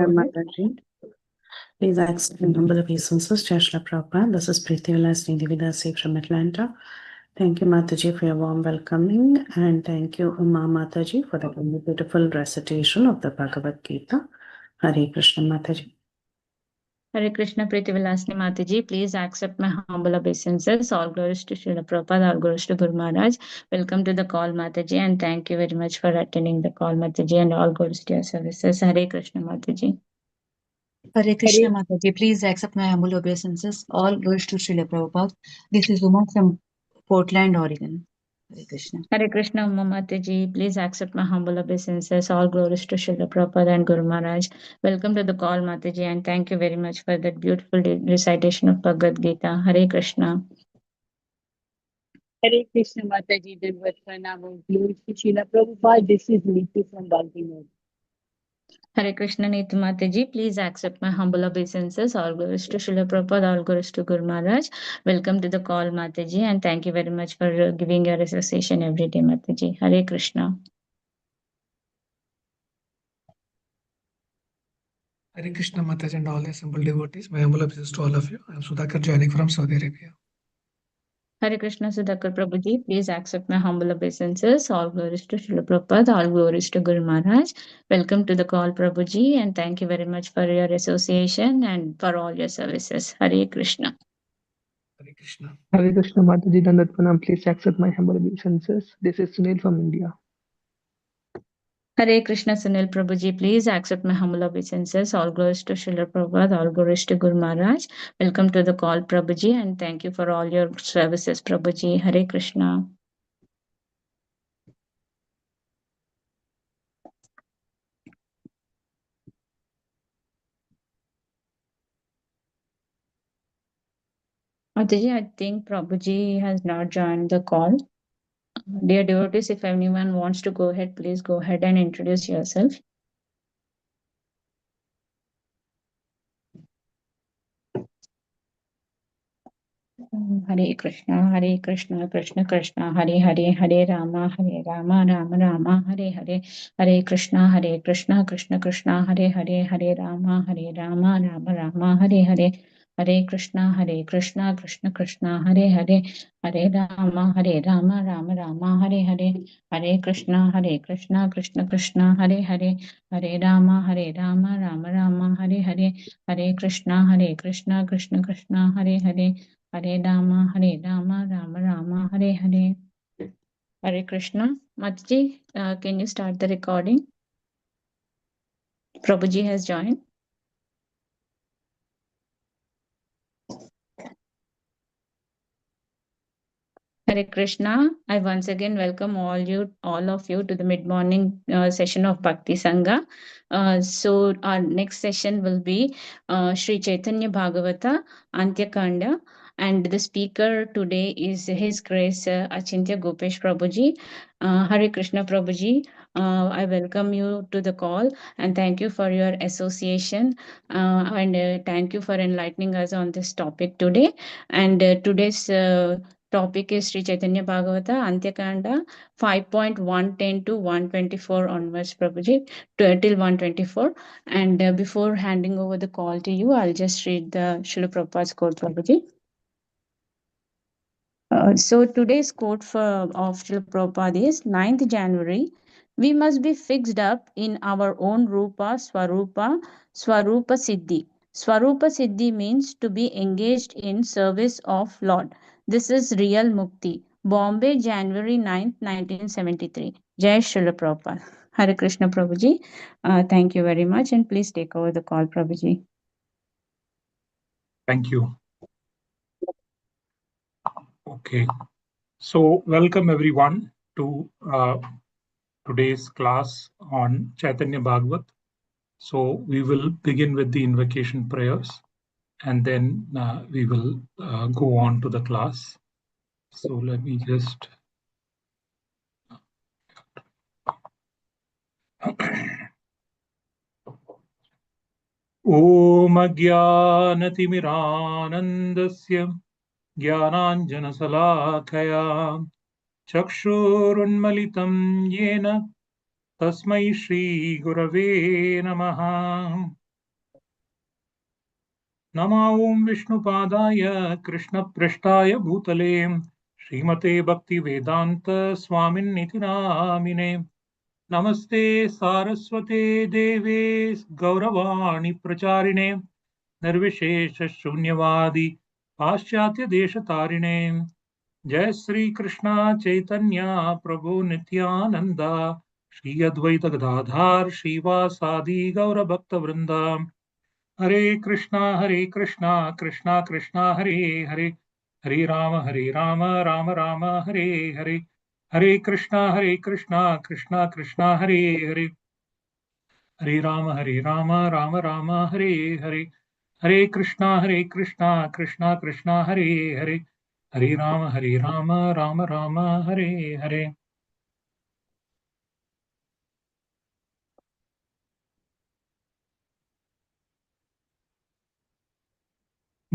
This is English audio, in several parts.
Mataji. Please accept the humble obeisances, Jai Shri Prabhupada. This is Preeti Vilas Nidhividasi from Atlanta. Thank you, Mataji, for your warm welcoming, and thank you, Uma Mataji, for the beautiful recitation of the Bhagavad Gita. Hare Krishna, Mataji. Hare Krishna, Preeti Vilasni Mataji. Please accept my humble obeisances. All glories to Srila Prabhupada, all glories to Guru Maharaj. Welcome to the call, Mataji, and thank you very much for attending the call, Mataji, and all glories to your services. Hare Krishna, Mataji. Hare Krishna, Mataji. Please accept my humble obeisances. All glories to Srila Prabhupada. This is Uma from Portland, Oregon. Hare Krishna. Hare Krishna, Uma Mataji. Please accept my humble obeisances. All glories to Srila Prabhupada and Guru Maharaj. Welcome to the call, Mataji, and thank you very much for that beautiful recitation of Bhagavad Gita. Hare Krishna. Hare Krishna, Mataji. Dandavat pranam. Glories to Srila Prabhupada. This is Neeti from Baltimore. Hare Krishna, Neeti Mataji. Please accept my humble obeisances. All glories to Srila Prabhupada, all glories to Guru Maharaj. Welcome to the call, Mataji, and thank you very much for giving your association every day, Mataji. Hare Krishna. Hare Krishna, Mataji, and all assembled devotees. My humble obeisances to all of you. I am Sudhakar joining from Saudi Arabia. Hare Krishna, Sudhakar Prabhuji. Please accept my humble obeisances. All glories to Srila Prabhupada, all glories to Guru Maharaj. Welcome to the call, Prabhuji, and thank you very much for your association and for all your services. Hare Krishna. Hare Krishna. Hare Krishna, Mataji, Dandavat pranam. Please accept my humble obeisances. This is Sunil from India. Hare Krishna, Sunil Prabhuji. Please accept my humble obeisances. All glories to Srila Prabhupada, all glories to Guru Maharaj. Welcome to the call, Prabhuji, and thank you for all your services, Prabhuji. Hare Krishna. Mataji, I think Prabhuji has not joined the call. Dear devotees, if anyone wants to go ahead, please go ahead and introduce yourself. Hare Krishna, Krishna Krishna, Hare Hare, Hare Rama, Rama Rama, Hare Hare, Hare Krishna, Krishna Krishna, Hare Hare, Hare Rama, Rama Rama, Hare Hare. Hare Krishna, Krishna Krishna, Hare Hare, Hare Rama, Rama Rama, Hare Hare, Hare Krishna, Krishna Krishna, Hare Hare, Hare Rama, Rama Rama, Hare Hare, Hare Krishna, Krishna Krishna, Hare Hare, Hare Rama, Rama Rama, Hare Hare. Hare Krishna. Mataji, can you start the recording? Prabhuji has joined. Hare Krishna. I once again welcome all of you to the mid-morning session of Bhakti Sangha. So our next session will be Sri Caitanya Bhagavata, Antya khanda, and the speaker today is His Grace Acintya Gopesh Prabhuji. Hare Krishna Prabhuji. I welcome you to the call and thank you for your association and thank you for enlightening us on this topic today. And today's topic is Sri Caitanya Bhagavata, Antya khanda, 5.110 to 124 onwards, Prabhuji, till 124. And before handing over the call to you, I'll just read the Srila Prabhupada's quote, Prabhuji. So today's quote of Srila Prabhupada is 9th January. We must be fixed up in our own Rupa, Swarupa Siddhi. Swarupa Siddhi means to be engaged in service of Lord. This is real Mukti. Bombay, January 9th, 1973. Jai Srila Prabhupada. Hare Krishna Prabhuji. Thank you very much and please take over the call, Prabhuji. Thank you. Okay. So welcome everyone to today's class on Caitanya Bhagavat. So we will begin with the invocation prayers and then we will go on to the class. So let me just Om Ajnanatimirānandasya Jnananjanasalakaya Chakshurunmalitam Yena Tasmai Shri Gurave Namaha. नमो ॐ विष्णुपादाय कृष्णप्रेष्ठाय भूतले श्रीमते भक्तिवेदान्त स्वामिन्निति नामिने नमस्ते सारस्वते देवे गौरवाणी प्रचारिणे निर्विशेष शून्यवादी पाश्चात्य देशतारिणे जय श्री कृष्ण चैतन्य प्रभु नित्यानंद श्री अद्वैत गदाधार श्रीवासादि गौर भक्त वृंदा हरे कृष्णा कृष्णा कृष्णा हरे हरे हरे राम राम राम हरे हरे हरे कृष्णा कृष्णा कृष्णा हरे हरे हरे राम राम राम हरे हरे हरे कृष्णा कृष्णा कृष्णा हरे हरे हरे राम राम राम हरे हरे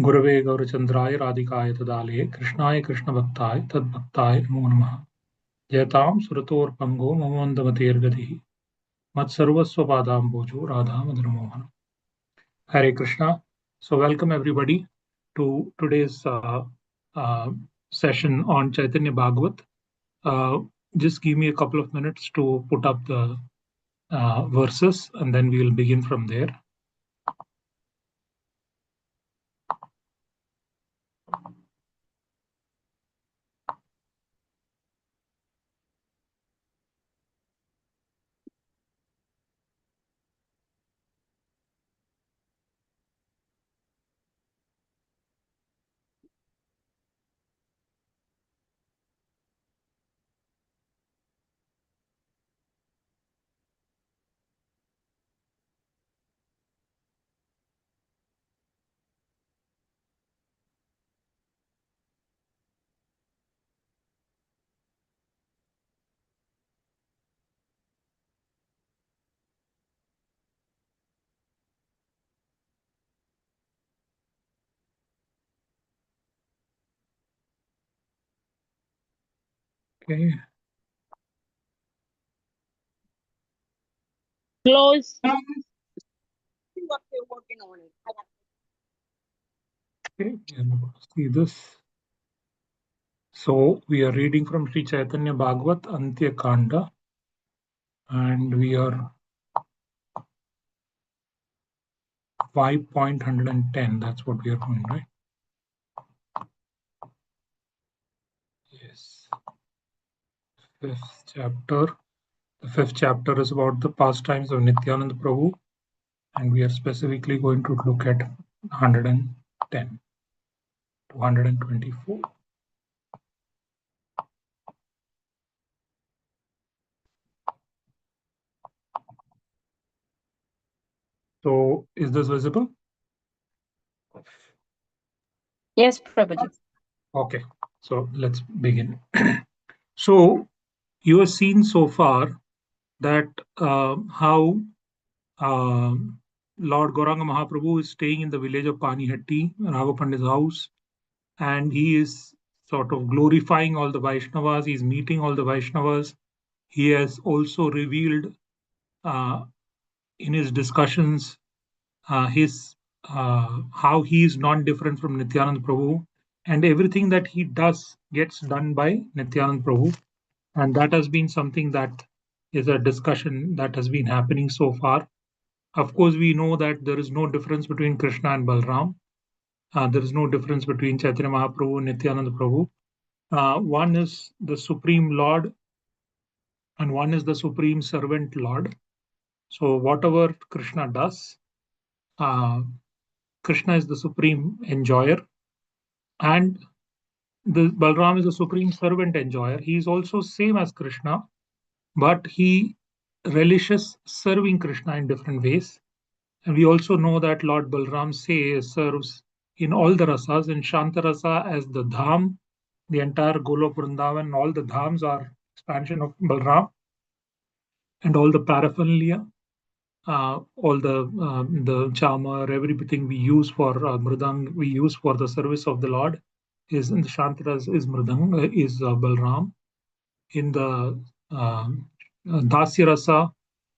गुरवे गौरचंद्राय राधिकाय तदालये कृष्णाय कृष्णभक्ताय तद्भक्ताय नमो नमः जयतां सुरतोर्पंगो ममोन्दमतेर्गतिः मत्सर्वस्वपादाम्बोजो Radha Madanmohan Hare Krishna. So welcome everybody to today's session on Chaitanya Bhagavat. Just give me a couple of minutes to put up the verses and then we will begin from there. Okay. Close. Okay. See this. So we are reading from Sri Chaitanya Bhagavat Antya Khanda and we are 5.110. That's what we are doing, right? Yes. Fifth chapter. The fifth chapter is about the pastimes of Nityananda Prabhu, and we are specifically going to look at 110 to 124. So, is this visible? Yes, Prabhuji. Okay, so let's begin. So, you have seen so far that how Lord Gauranga Mahaprabhu is staying in the village of Panihatti, Raghav Pandit's house, and he is sort of glorifying all the Vaishnavas. He's meeting all the Vaishnavas. He has also revealed in his discussions his how he is non-different from Nityanand Prabhu, and everything that he does gets done by Nityanand Prabhu, and that has been something that is a discussion that has been happening so far. Of course, we know that there is no difference between Krishna and Balram. There is no difference between Chaitanya Mahaprabhu and Nityananda Prabhu. One is the Supreme Lord and one is the Supreme Servant Lord. So whatever Krishna does, Krishna is the supreme enjoyer, and the Balram is the supreme servant enjoyer. He is also same as Krishna, but he relishes serving Krishna in different ways. And we also know that Lord Balram serves in all the rasas, in Shantarasa as the dham, the entire Golok Vrindavan, all the dhams are expansion of Balram, and all the paraphernalia, all the chamar, everything we use for mridang, we use for the service of the Lord is in the Shantaras is mridang, is Balram. In the Dasya Rasa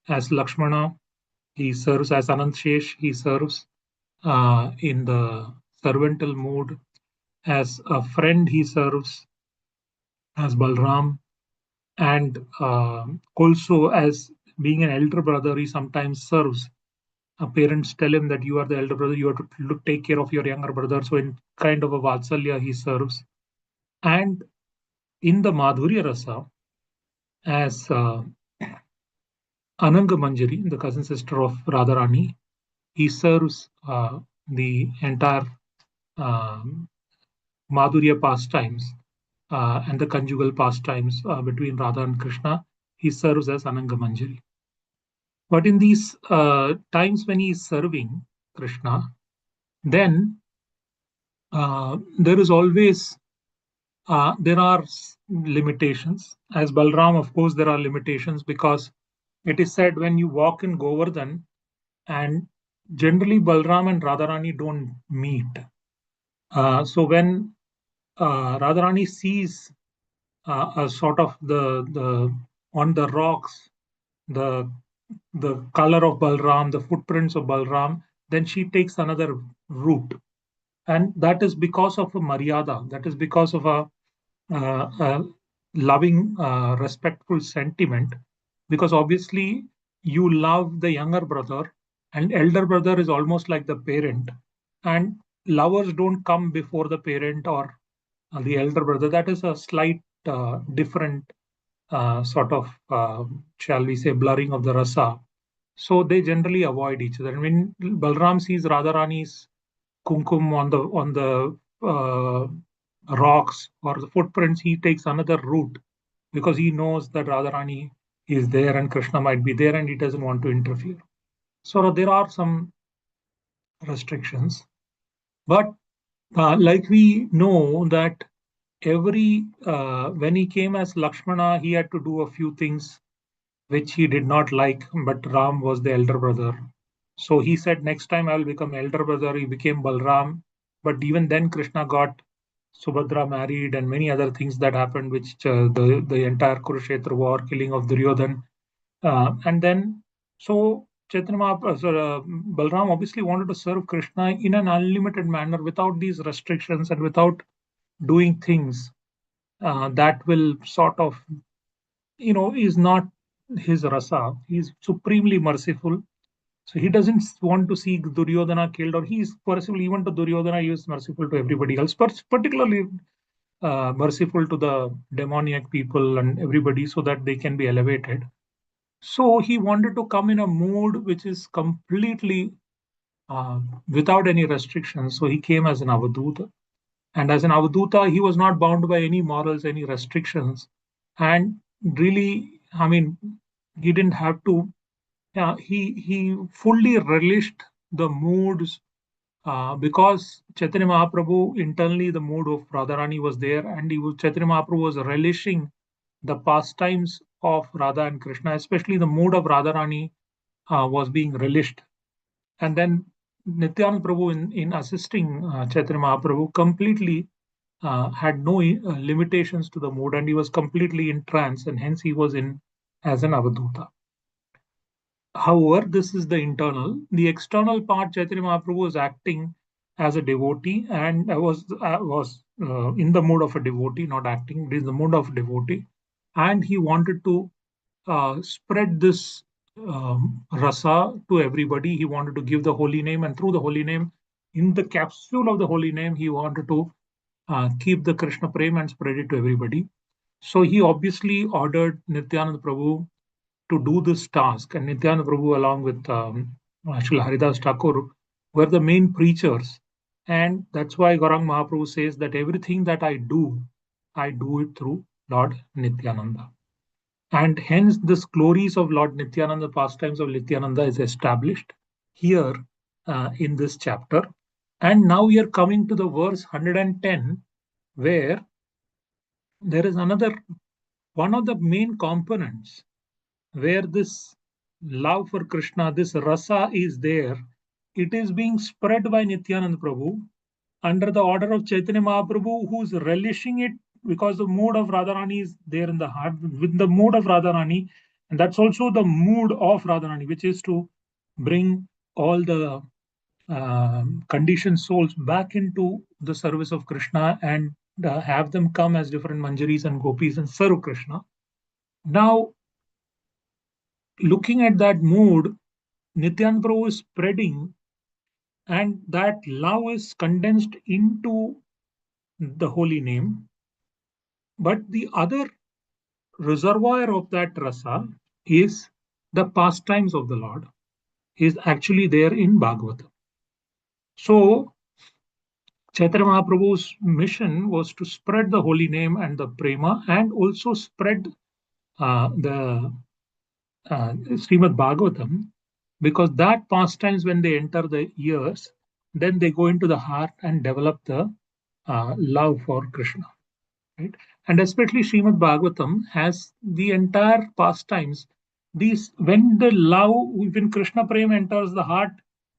as Lakshmana, he serves as Anant Shesh, he serves in the servantal mood. As a friend, he serves as Balram, and also as being an elder brother, he sometimes serves. Parents tell him that you are the elder brother, you have to take care of your younger brother. So in kind of a Vatsalya, he serves. And in the Madhurya Rasa, as Ananga Manjari, the cousin sister of Radharani, he serves the entire Madhurya pastimes and the conjugal pastimes between Radha and Krishna. He serves as Ananga Manjari. But in these times when he is serving Krishna, then there is always there are limitations. As Balram, of course, there are limitations, because it is said when you walk in Govardhan, and generally Balram and Radharani don't meet. So when Radharani sees a sort of the on the rocks, the color of Balram, the footprints of Balram, then she takes another route, and that is because of a maryada. That is because of a loving, respectful sentiment. Because obviously you love the younger brother, and elder brother is almost like the parent, and lovers don't come before the parent or the elder brother. That is a slight different sort of, shall we say, blurring of the rasa. So they generally avoid each other. And when Balram sees Radharani's kumkum on the rocks or the footprints, he takes another route, because he knows that Radharani is there and Krishna might be there, and he doesn't want to interfere. So there are some restrictions, but like we know that every when he came as Lakshmana, he had to do a few things which he did not like, but Ram was the elder brother. So he said, next time I will become elder brother. He became Balram. But even then, Krishna got Subhadra married and many other things that happened, which the entire Kurukshetra war, killing of Duryodhan. And then, so Balram obviously wanted to serve Krishna in an unlimited manner without these restrictions and without doing things that will sort of, is not his rasa. He's supremely merciful. So he doesn't want to see Duryodhana killed, or he's merciful even to Duryodhana. He is merciful to everybody else, but particularly merciful to the demoniac people and everybody, so that they can be elevated. So he wanted to come in a mood which is completely without any restrictions. So he came as an Avaduta. And as an Avaduta, he was not bound by any morals, any restrictions. And really, I mean, he didn't have to. He fully relished the moods, because Chaitanya Mahaprabhu, internally the mood of Radharani was there, and Chaitanya Mahaprabhu was relishing the pastimes of Radha and Krishna, especially the mood of Radharani was being relished. And then Nityananda Prabhu, in assisting Chaitanya Mahaprabhu, completely had no limitations to the mood, and he was completely in trance, and hence he was in as an Avaduta. However, this is the internal. The external part, Chaitanya Mahaprabhu was acting as a devotee, and was in the mood of a devotee, not acting. It is the mood of devotee, and he wanted to spread this rasa to everybody. He wanted to give the holy name, and through the holy name, in the capsule of the holy name, he wanted to keep the Krishna prema and spread it to everybody. So he obviously ordered Nityananda Prabhu to do this task, and Nityananda Prabhu, along with actually Haridas Thakur, were the main preachers. And that's why Gaurang Mahaprabhu says that everything that I do it through Lord Nityananda. And hence this glories of Lord Nityananda, pastimes of Nityananda, is established here in this chapter. And now we are coming to the verse 110, where there is another one of the main components where this love for Krishna, this rasa is there. It is being spread by Nityananda Prabhu under the order of Chaitanya Mahaprabhu, who's relishing it, because the mood of Radharani is there in the heart, with the mood of Radharani. And that's also the mood of Radharani, which is to bring all the conditioned souls back into the service of Krishna and have them come as different manjaris and gopis and serve Krishna. Now, looking at that mood, Nityananda Prabhu is spreading, and that love is condensed into the holy name. But the other reservoir of that rasa is the pastimes of the Lord, is actually there in Bhagavata. So, Chaitanya Mahaprabhu's mission was to spread the holy name and the prema, and also spread the Srimad Bhagavatam, because that pastimes, when they enter the ears, then they go into the heart and develop the love for Krishna. Right? And especially Srimad Bhagavatam has the entire pastimes. These, when the love, when Krishna Prema enters the heart,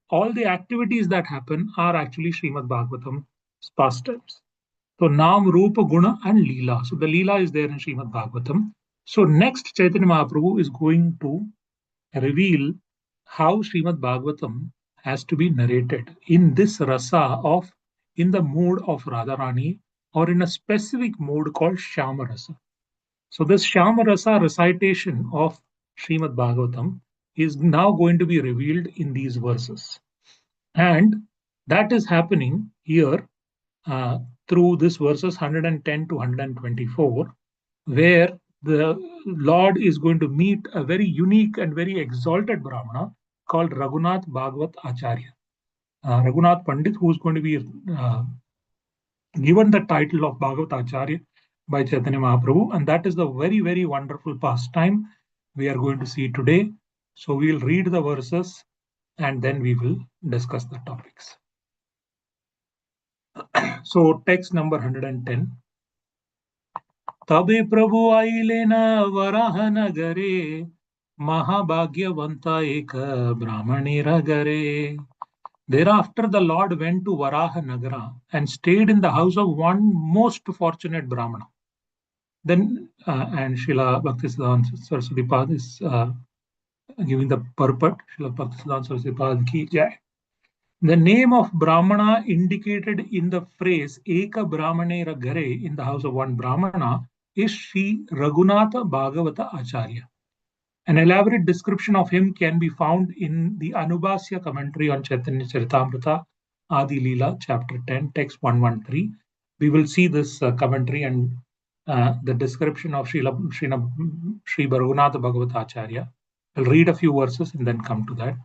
all the activities that happen are actually Srimad Bhagavatam's pastimes. So Nam, Rupa, Guna, and Leela. So the Leela is there in Srimad Bhagavatam. So next, Chaitanya Mahaprabhu is going to reveal how Srimad Bhagavatam has to be narrated in this rasa of, in the mood of Radharani, or in a specific mood called Shyama Rasa. So this Shyama Rasa recitation of Srimad Bhagavatam is now going to be revealed in these verses. And that is happening here through this verses 110 to 124, where the Lord is going to meet a very unique and very exalted Brahmana called Raghunath Bhagavat Acharya. Raghunath Pandit, who is going to be given the title of Bhagavat Acharya by Chaitanya Mahaprabhu, and that is the very, very wonderful pastime we are going to see today. So we will read the verses and then we will discuss the topics. So text number 110. तबे प्रभु आइले न वराह नगरे महाभाग्यवंता एक ब्राह्मणी रगरे. Thereafter the Lord went to Varaha Nagara and stayed in the house of one most fortunate Brahmana. Then, and Srila Bhaktisiddhanta Saraswati Pad is giving the purport. Srila Bhaktisiddhanta Saraswati Pad ki jai. The name of Brahmana indicated in the phrase Eka Brahmanera Gare, in the house of one Brahmana, is Sri Raghunatha Bhagavata Acharya. An elaborate description of him can be found in the Anubhasya commentary on Chaitanya Charitamrita, Adi Leela, chapter 10, text 113. We will see this commentary and the description of Sri Raghunatha Bhagavata Acharya. We'll read a few verses and then come to that.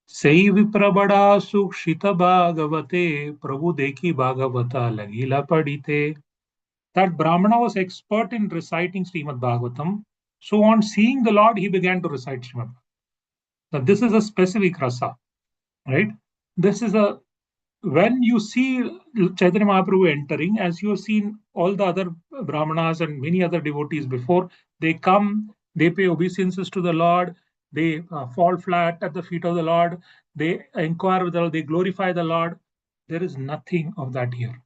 Sei viprabada sukshita bhagavate prabhu dekhi bhagavata lagila padite. That Brahmana was expert in reciting Srimad Bhagavatam. So on seeing the Lord, he began to recite Srimad Bhagavatam. Now this is a specific rasa, right? This is a, when you see Chaitanya Mahaprabhu entering, as you have seen all the other Brahmanas and many other devotees before, they come, they pay obeisances to the Lord, they fall flat at the feet of the Lord, they inquire with the Lord, they glorify the Lord. There is nothing of that here.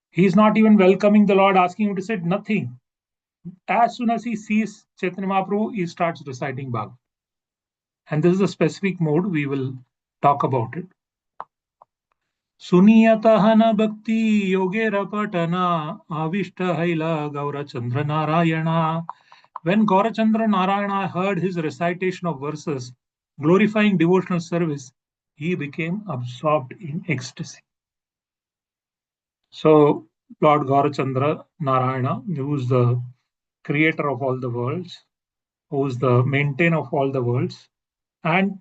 He is not even welcoming the Lord, asking him to sit, nothing. As soon as he sees Chaitanya Mahaprabhu, he starts reciting Bhagavad. And this is a specific mode, we will talk about it. Suniyatahana bhakti yogera patana avishta haila Gaurachandra Narayana. When Gaurachandra Narayana heard his recitation of verses glorifying devotional service, he became absorbed in ecstasy. So Lord Gaurachandra Narayana, who is the creator of all the worlds, who is the maintainer of all the worlds, and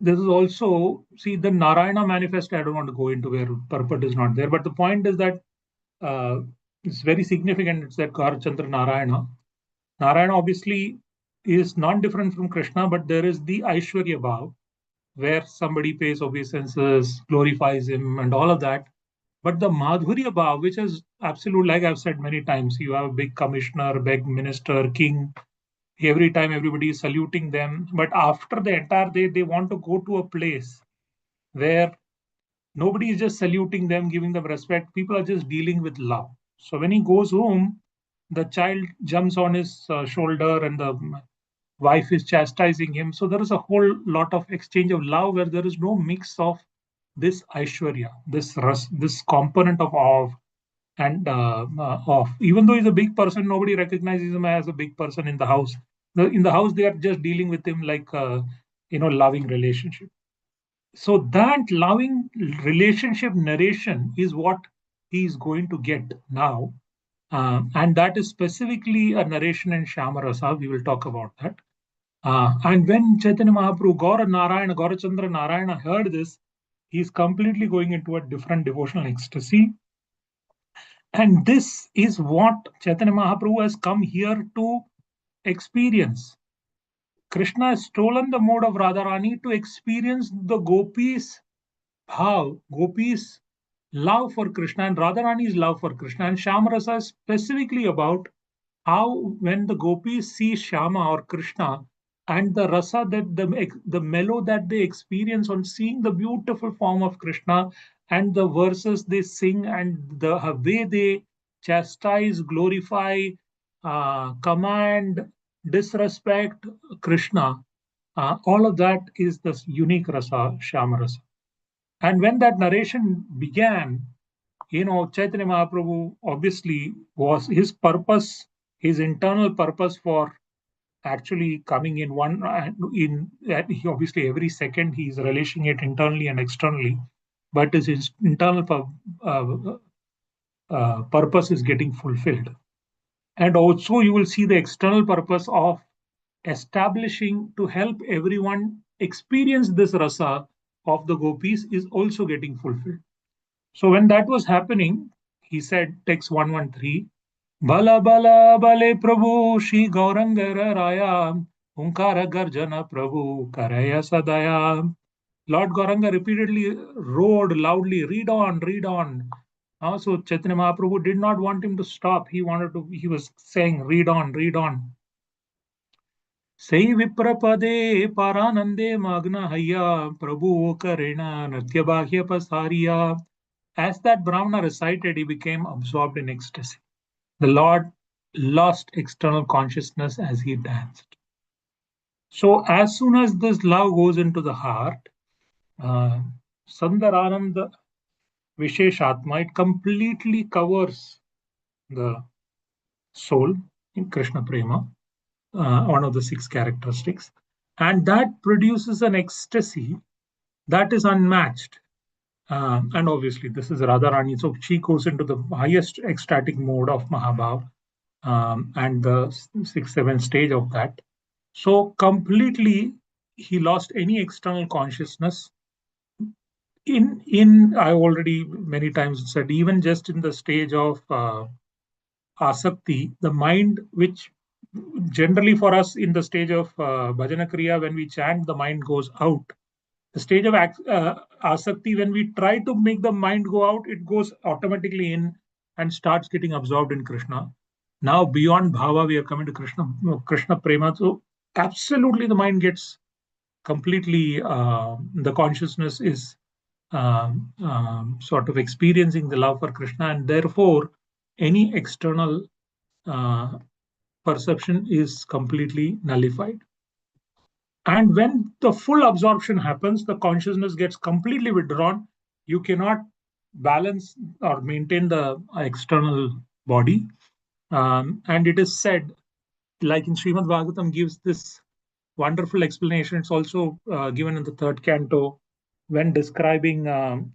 this is also, see, the Narayana manifesto, I don't want to go into where purport is not there, but the point is that it's very significant. It's that Gaurachandra Narayana. Narayana obviously is not different from Krishna, but there is the Aishwarya Bhav, where somebody pays obeisances, glorifies him, and all of that. But the Madhurya Bhav, which is absolute, like I've said many times, you have a big commissioner, big minister, king, every time everybody is saluting them. But after the entire day, they want to go to a place where nobody is just saluting them, giving them respect. People are just dealing with love. So when he goes home, the child jumps on his shoulder and the wife is chastising him. So there is a whole lot of exchange of love where there is no mix of this Aishwarya, this component of awe and of. Even though he's a big person, nobody recognizes him as a big person in the house. In the house, they are just dealing with him like loving relationship. So that loving relationship narration is what he is going to get now. And that is specifically a narration in Shyamarasa. We will talk about that. And when Chaitanya Mahaprabhu, Gaurachandra Narayana heard this, he's completely going into a different devotional ecstasy. And this is what Chaitanya Mahaprabhu has come here to experience. Krishna has stolen the mode of Radharani to experience the gopis' bhav, gopis' love for Krishna and Radharani's love for Krishna. And Shyamarasa is specifically about how when the gopis see Shyama or Krishna and the rasa, that the mellow that they experience on seeing the beautiful form of Krishna and the verses they sing and the way they chastise, glorify, command, disrespect Krishna, all of that is this unique rasa, Shyama rasa. And when that narration began, Chaitanya Mahaprabhu obviously was his purpose, his internal purpose for actually coming in one in he obviously every second he is relishing it internally and externally, but his internal purpose is getting fulfilled. And also you will see the external purpose of establishing to help everyone experience this rasa of the gopis is also getting fulfilled. So when that was happening, he said, text 113, Bala Bala Bale Prabhu Shri Gaurangara Raya Unkara Garjana Prabhu Karaya Sadaya. Lord Gauranga repeatedly roared loudly, read on, read on. So Chaitanya Mahaprabhu did not want him to stop. He was saying, read on, read on. Say Viprapade Paranande Magna Haya Prabhu Karena Natyabhagya Pasariya. As that Brahmana recited, he became absorbed in ecstasy. The Lord lost external consciousness as he danced. So as soon as this love goes into the heart, Sandarananda Visheshatma, it completely covers the soul in Krishna Prema, one of the 6 characteristics. And that produces an ecstasy that is unmatched. And obviously, this is Radharani. So she goes into the highest ecstatic mode of Mahabhav and the 6th, 7th stage of that. So completely, he lost any external consciousness. I already many times said, even just in the stage of asakti, the mind, which generally for us in the stage of bhajana kriya, when we chant, the mind goes out. The stage of asakti, when we try to make the mind go out, it goes automatically in and starts getting absorbed in Krishna. Now beyond bhava, we are coming to Krishna prema. So absolutely the mind gets completely, the consciousness is sort of experiencing the love for Krishna, and therefore any external perception is completely nullified. And when the full absorption happens, the consciousness gets completely withdrawn. You cannot balance or maintain the external body. And it is said, like in Srimad Bhagavatam gives this wonderful explanation. It's also given in the 3rd canto when describing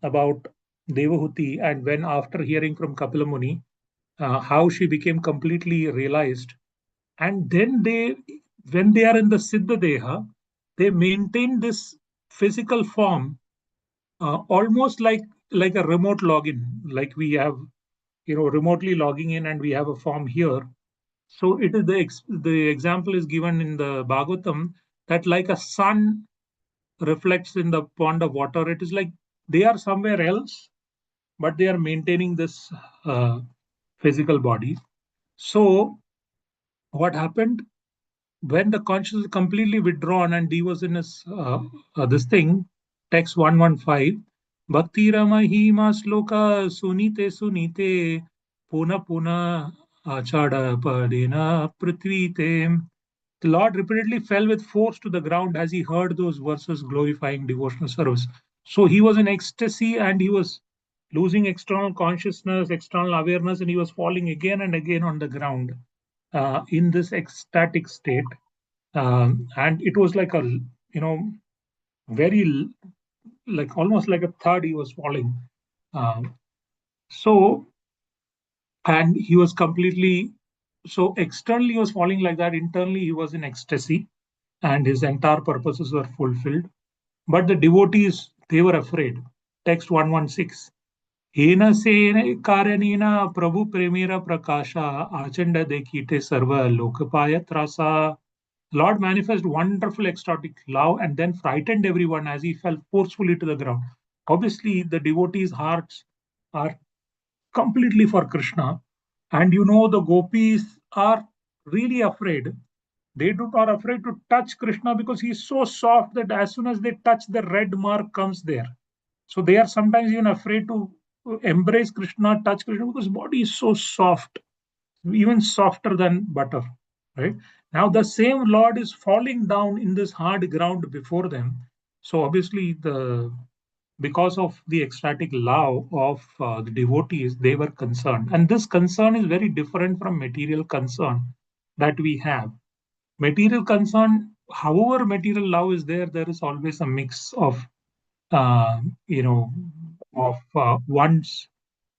about Devahuti, and when after hearing from Kapila Muni, how she became completely realized. And then when they are in the Siddha Deha, they maintain this physical form almost like a remote login, like we have, remotely logging in and we have a form here. So it is the example is given in the Bhagavatam that like a sun reflects in the pond of water, it is like they are somewhere else, but they are maintaining this physical body. So what happened when the consciousness is completely withdrawn and he was in his this thing, text 115, Bhakti Ramahima Sloka Sunite Puna Puna Achada Padena Prithvite. the Lord repeatedly fell with force to the ground as he heard those verses glorifying devotional service. So he was in ecstasy and he was losing external consciousness, external awareness, and he was falling again and again on the ground in this ecstatic state. And it was like a, very, like almost like a thud he was falling. And he was completely, so externally he was falling like that, internally he was in ecstasy and his entire purposes were fulfilled. But the devotees, they were afraid. Text 116. Hena sena karanina prabhu premira prakasha achanda dekite sarva lokapaya trasa. Lord manifested wonderful ecstatic love and then frightened everyone as he fell forcefully to the ground. Obviously, the devotees' hearts are completely for Krishna. And the gopis are really afraid. They are afraid to touch Krishna because he is so soft that as soon as they touch, the red mark comes there. So they are sometimes even afraid to embrace Krishna, touch Krishna, because his body is so soft, even softer than butter. Right? Now the same Lord is falling down in this hard ground before them. So obviously because of the ecstatic love of the devotees, they were concerned. And this concern is very different from material concern that we have. Material concern, however material love is there, there is always a mix of, one's,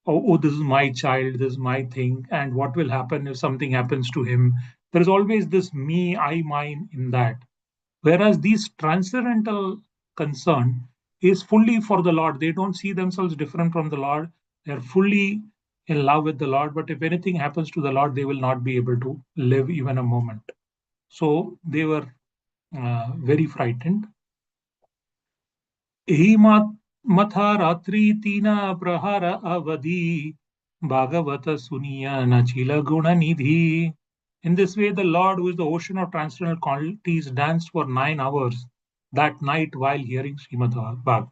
oh, this is my child, this is my thing, and what will happen if something happens to him. There is always this me, I, mine in that. Whereas these transcendental concern is fully for the Lord. They don't see themselves different from the Lord. They're fully in love with the Lord. But if anything happens to the Lord, they will not be able to live even a moment. So they were very frightened. Hi matha ratri tina prahara avadi Bhagavata suniya nachila guna nidhi. In this way, the Lord, who is the ocean of transcendental qualities, danced for 9 hours that night while hearing Srimad Bhagavatam.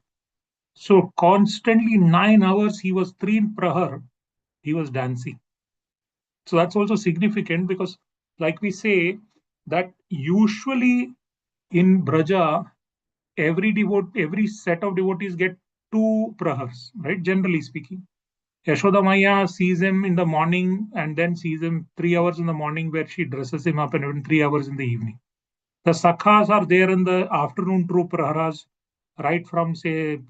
So constantly 9 hours, he was 3 prahar, he was dancing. So that's also significant because, like we say, that usually in Braja, every set of devotees get 2 prahars, right? Generally speaking. Yashoda Maya sees him in the morning and then sees him 3 hours in the morning where she dresses him up, and even 3 hours in the evening. The Sakhas are there in the afternoon true praharas, right from say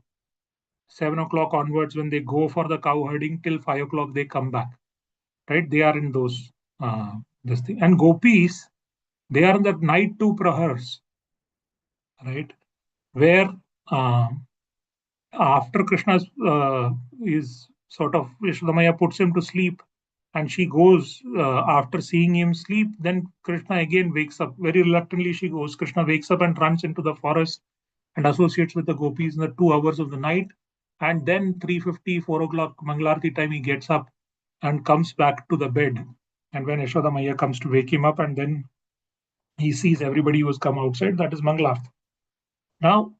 7 o'clock onwards when they go for the cow herding till 5 o'clock they come back. Right? They are in those this thing. And gopis, they are in the night 2 prahars, right? Where after Krishna's is sort of Yashodamaya puts him to sleep, and she goes after seeing him sleep. Then Krishna again wakes up. Very reluctantly she goes. Krishna wakes up and runs into the forest and associates with the gopis in the 2 hours of the night. And then 3:50, 4 o'clock Mangalarti time, he gets up and comes back to the bed. And when Yashodamaya comes to wake him up, and then he sees everybody who has come outside, that is Mangalarti. Now,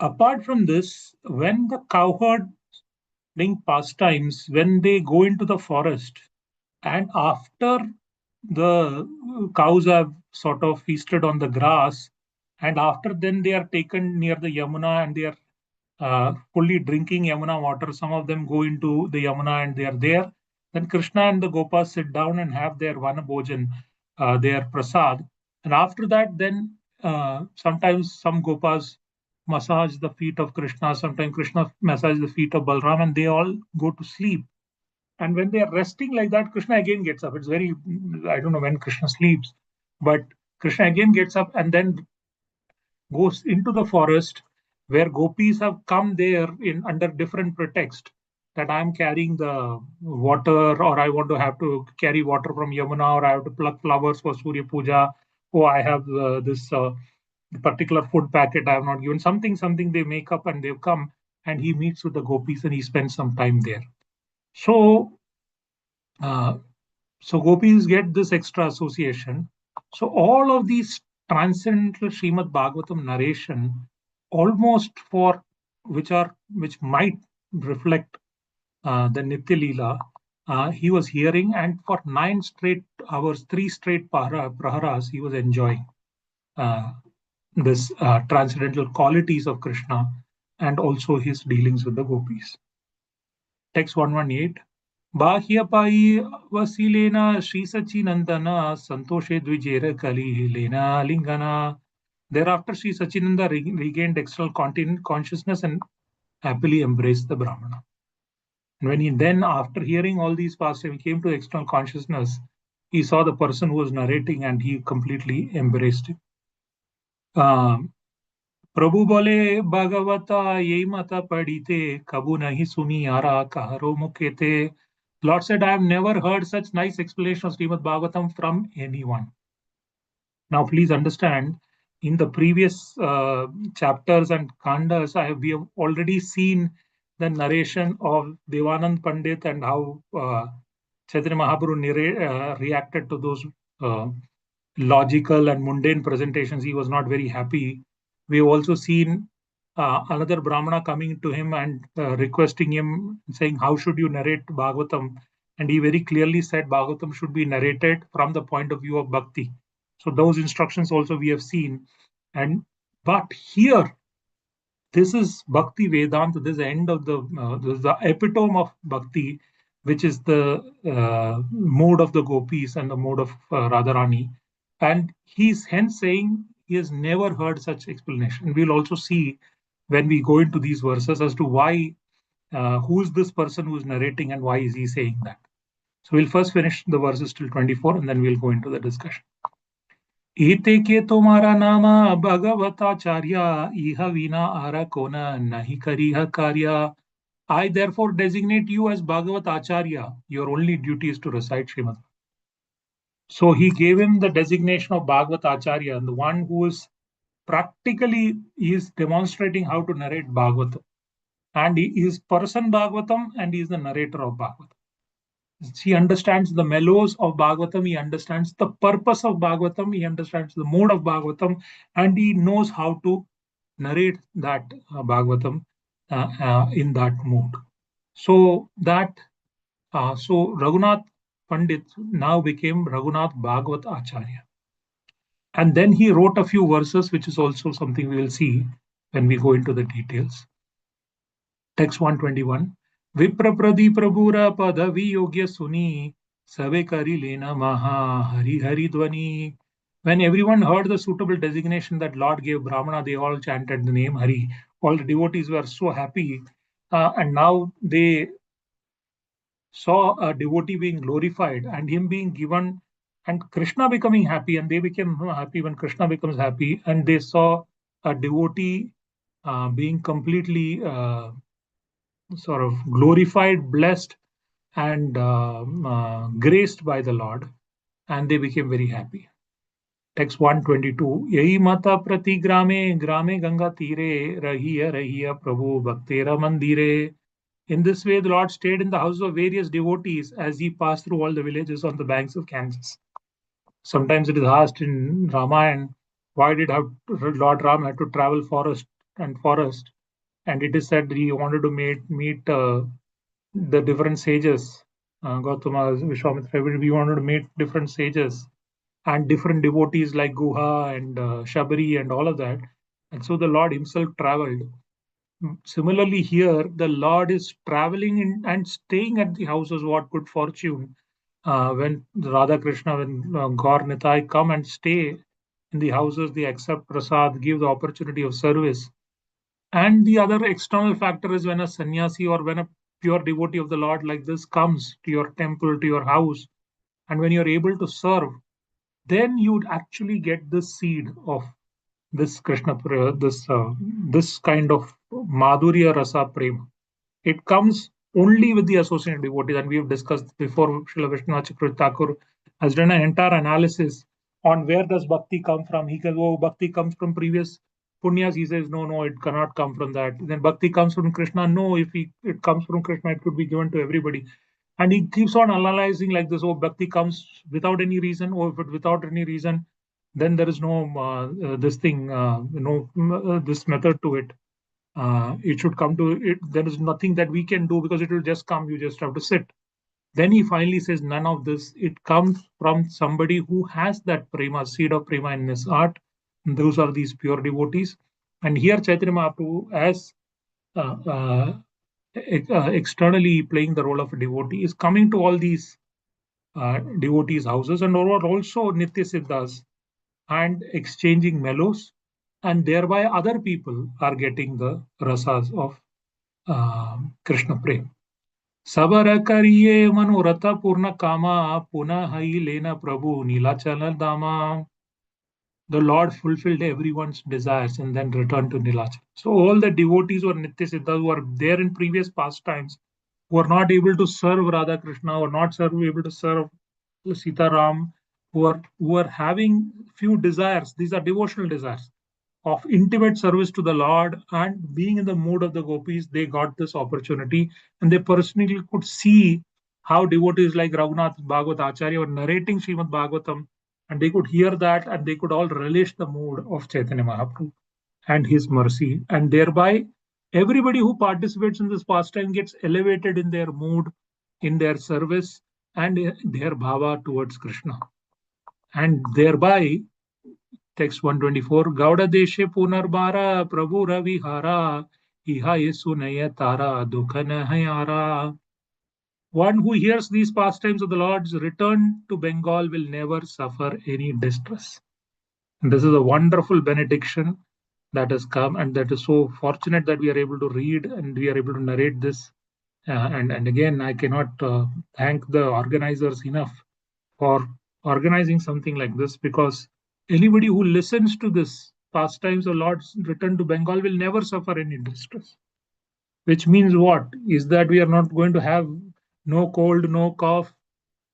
apart from this, when the cowherding pastimes, when they go into the forest, and after the cows have sort of feasted on the grass, and after then they are taken near the Yamuna and they are fully drinking Yamuna water. Some of them go into the Yamuna and they are there. Then Krishna and the Gopas sit down and have their Vanabhojan, their prasad. And after that, then sometimes some Gopas massage the feet of Krishna, sometimes Krishna massages the feet of Balram, and they all go to sleep. And when they are resting like that, Krishna again gets up. It's very, I don't know when Krishna sleeps, but Krishna again gets up and then goes into the forest where gopis have come there in under different pretext that I'm carrying the water, or I want to have to carry water from Yamuna, or I have to pluck flowers for Surya Puja, or I have this particular food packet I have not given. Something they make up, and they've come, and he meets with the gopis and he spends some time there. So gopis get this extra association. So all of these transcendental Srimad Bhagavatam narration, almost for which might reflect the Nitya Leela, he was hearing, and for 9 straight hours, 3 straight praharas, he was enjoying this transcendental qualities of Krishna and also his dealings with the gopis. Text 118. Bahyapai Vasilena Sri Sachinandana Santoshe Dvijera Kali Lena Lingana. Thereafter, Sri Sachinanda regained external consciousness and happily embraced the Brahmana. And when he then, after hearing all these pastimes, he came to external consciousness, he saw the person who was narrating and he completely embraced it. प्रभु बोले भगवता यही मता पढ़ीते कबू नहीं सुनी आरा कहरो मुखे थे. Lord said, I have never heard such nice explanation of Srimad Bhagavatam from anyone. Now, please understand, in the previous chapters and khandas, we have already seen the narration of Devanand Pandit and how Chaitanya Mahaprabhu reacted to those logical and mundane presentations. He was not very happy. We have also seen another Brahmana coming to him and requesting him, saying, how should you narrate Bhagavatam? And he very clearly said Bhagavatam should be narrated from the point of view of bhakti. So those instructions also we have seen. But here, this is Bhakti Vedanta. This is the end of this is the epitome of Bhakti, which is the mode of the gopis and the mode of Radharani. And he's hence saying he has never heard such explanation. We'll also see when we go into these verses as to why, who is this person who's narrating and why is he saying that. So we'll first finish the verses till 24 and then we'll go into the discussion. ईते के तुम्हारा नाम भगवताचार्य इह विना आरा कोना नहीं करिह कार्य. I therefore designate you as Bhagavat Acharya. Your only duty is to recite Srimad. So he gave him the designation of Bhagavat Acharya, and the one who is practically is demonstrating how to narrate Bhagavatam. And he is person Bhagavatam and he is the narrator of Bhagavatam. He understands the mellows of Bhagavatam, he understands the purpose of Bhagavatam, he understands the mode of Bhagavatam, and he knows how to narrate that Bhagavatam in that mode. So Raghunath Pandit now became Raghunath Bhagavat Acharya. And then he wrote a few verses, which is also something we will see when we go into the details. Text 121. Vipra Pradip Prabhura Padavi Yogya Suni Save Kari Lena Maha Hari Hari Dwani. When everyone heard the suitable designation that Lord gave Brahmana, they all chanted the name Hari. All the devotees were so happy, and now they saw a devotee being glorified and him being given and Krishna becoming happy, and they became happy when Krishna becomes happy, and they saw a devotee being completely sort of glorified, blessed, and graced by the Lord, and they became very happy. Text 122. Yahi mata prati grame Ganga tire rahiya Prabhu bhaktera mandire. In this way, the Lord stayed in the houses of various devotees as he passed through all the villages on the banks of Ganges. Sometimes it is asked in Ramayana, why did Lord Ram have to travel forest? And it is said that he wanted to meet the different sages. Gautama, Vishwamitra, we wanted to meet different sages and different devotees like Guha and Shabari and all of that. And so the Lord himself traveled. Similarly, here the Lord is traveling and staying at the houses. What good fortune when Radha Krishna, when Gaur Nitai come and stay in the houses, they accept prasad, give the opportunity of service. And the other external factor is when a sannyasi or when a pure devotee of the Lord like this comes to your temple, to your house, and when you're able to serve, then you'd actually get the seed of this Krishna, this kind of Madhurya Rasa Prema. It comes only with the associated devotees, and we have discussed before. Srila Vishwanath Chakravarti Thakur has done an entire analysis on where does bhakti come from. He says, oh, bhakti comes from previous punyas. He says, no, it cannot come from that. Then bhakti comes from Krishna. No, if it comes from Krishna, it could be given to everybody. And he keeps on analyzing like this. Oh, bhakti comes without any reason. Or if it without any reason, then there is no this method to it. It should come to it. There is nothing that we can do because it will just come. You just have to sit. Then he finally says, none of this. It comes from somebody who has that prema, seed of prema in his heart. And those are these pure devotees. And here Chaitanya Mahaprabhu, as externally playing the role of a devotee, is coming to all these devotees' houses and also Nitya Siddhas and exchanging mellows, and thereby other people are getting the rasas of Krishna Prem. Sabar kariye manurata purna kama puna hai lena prabhu nilachal dama. The Lord fulfilled everyone's desires and then returned to Nilachal. So all the devotees or Nitya Siddhas who are there in previous pastimes, who are not able to serve Radha Krishna or not able to serve Sita Ram, who are having few desires. These are devotional desires of intimate service to the Lord and being in the mood of the gopis. They got this opportunity and they personally could see how devotees like Raghunath Bhagavata Acharya were narrating Srimad Bhagavatam, and they could hear that and they could all relish the mood of Chaitanya Mahaprabhu and his mercy, and thereby everybody who participates in this pastime gets elevated in their mood, in their service, and their bhava towards Krishna. And thereby, text 124, Gauda Deshe Punarbara Prabhu Ravihara Iha Yesunaya Tara Dukhana Hayara. One who hears these pastimes of the Lord's return to Bengal will never suffer any distress. And this is a wonderful benediction that has come, and that is so fortunate that we are able to read and we are able to narrate this. And again, I cannot thank the organizers enough for organizing something like this, because anybody who listens to this pastimes of Lord's return to Bengal will never suffer any distress. Which means what? Is that we are not going to have no cold, no cough,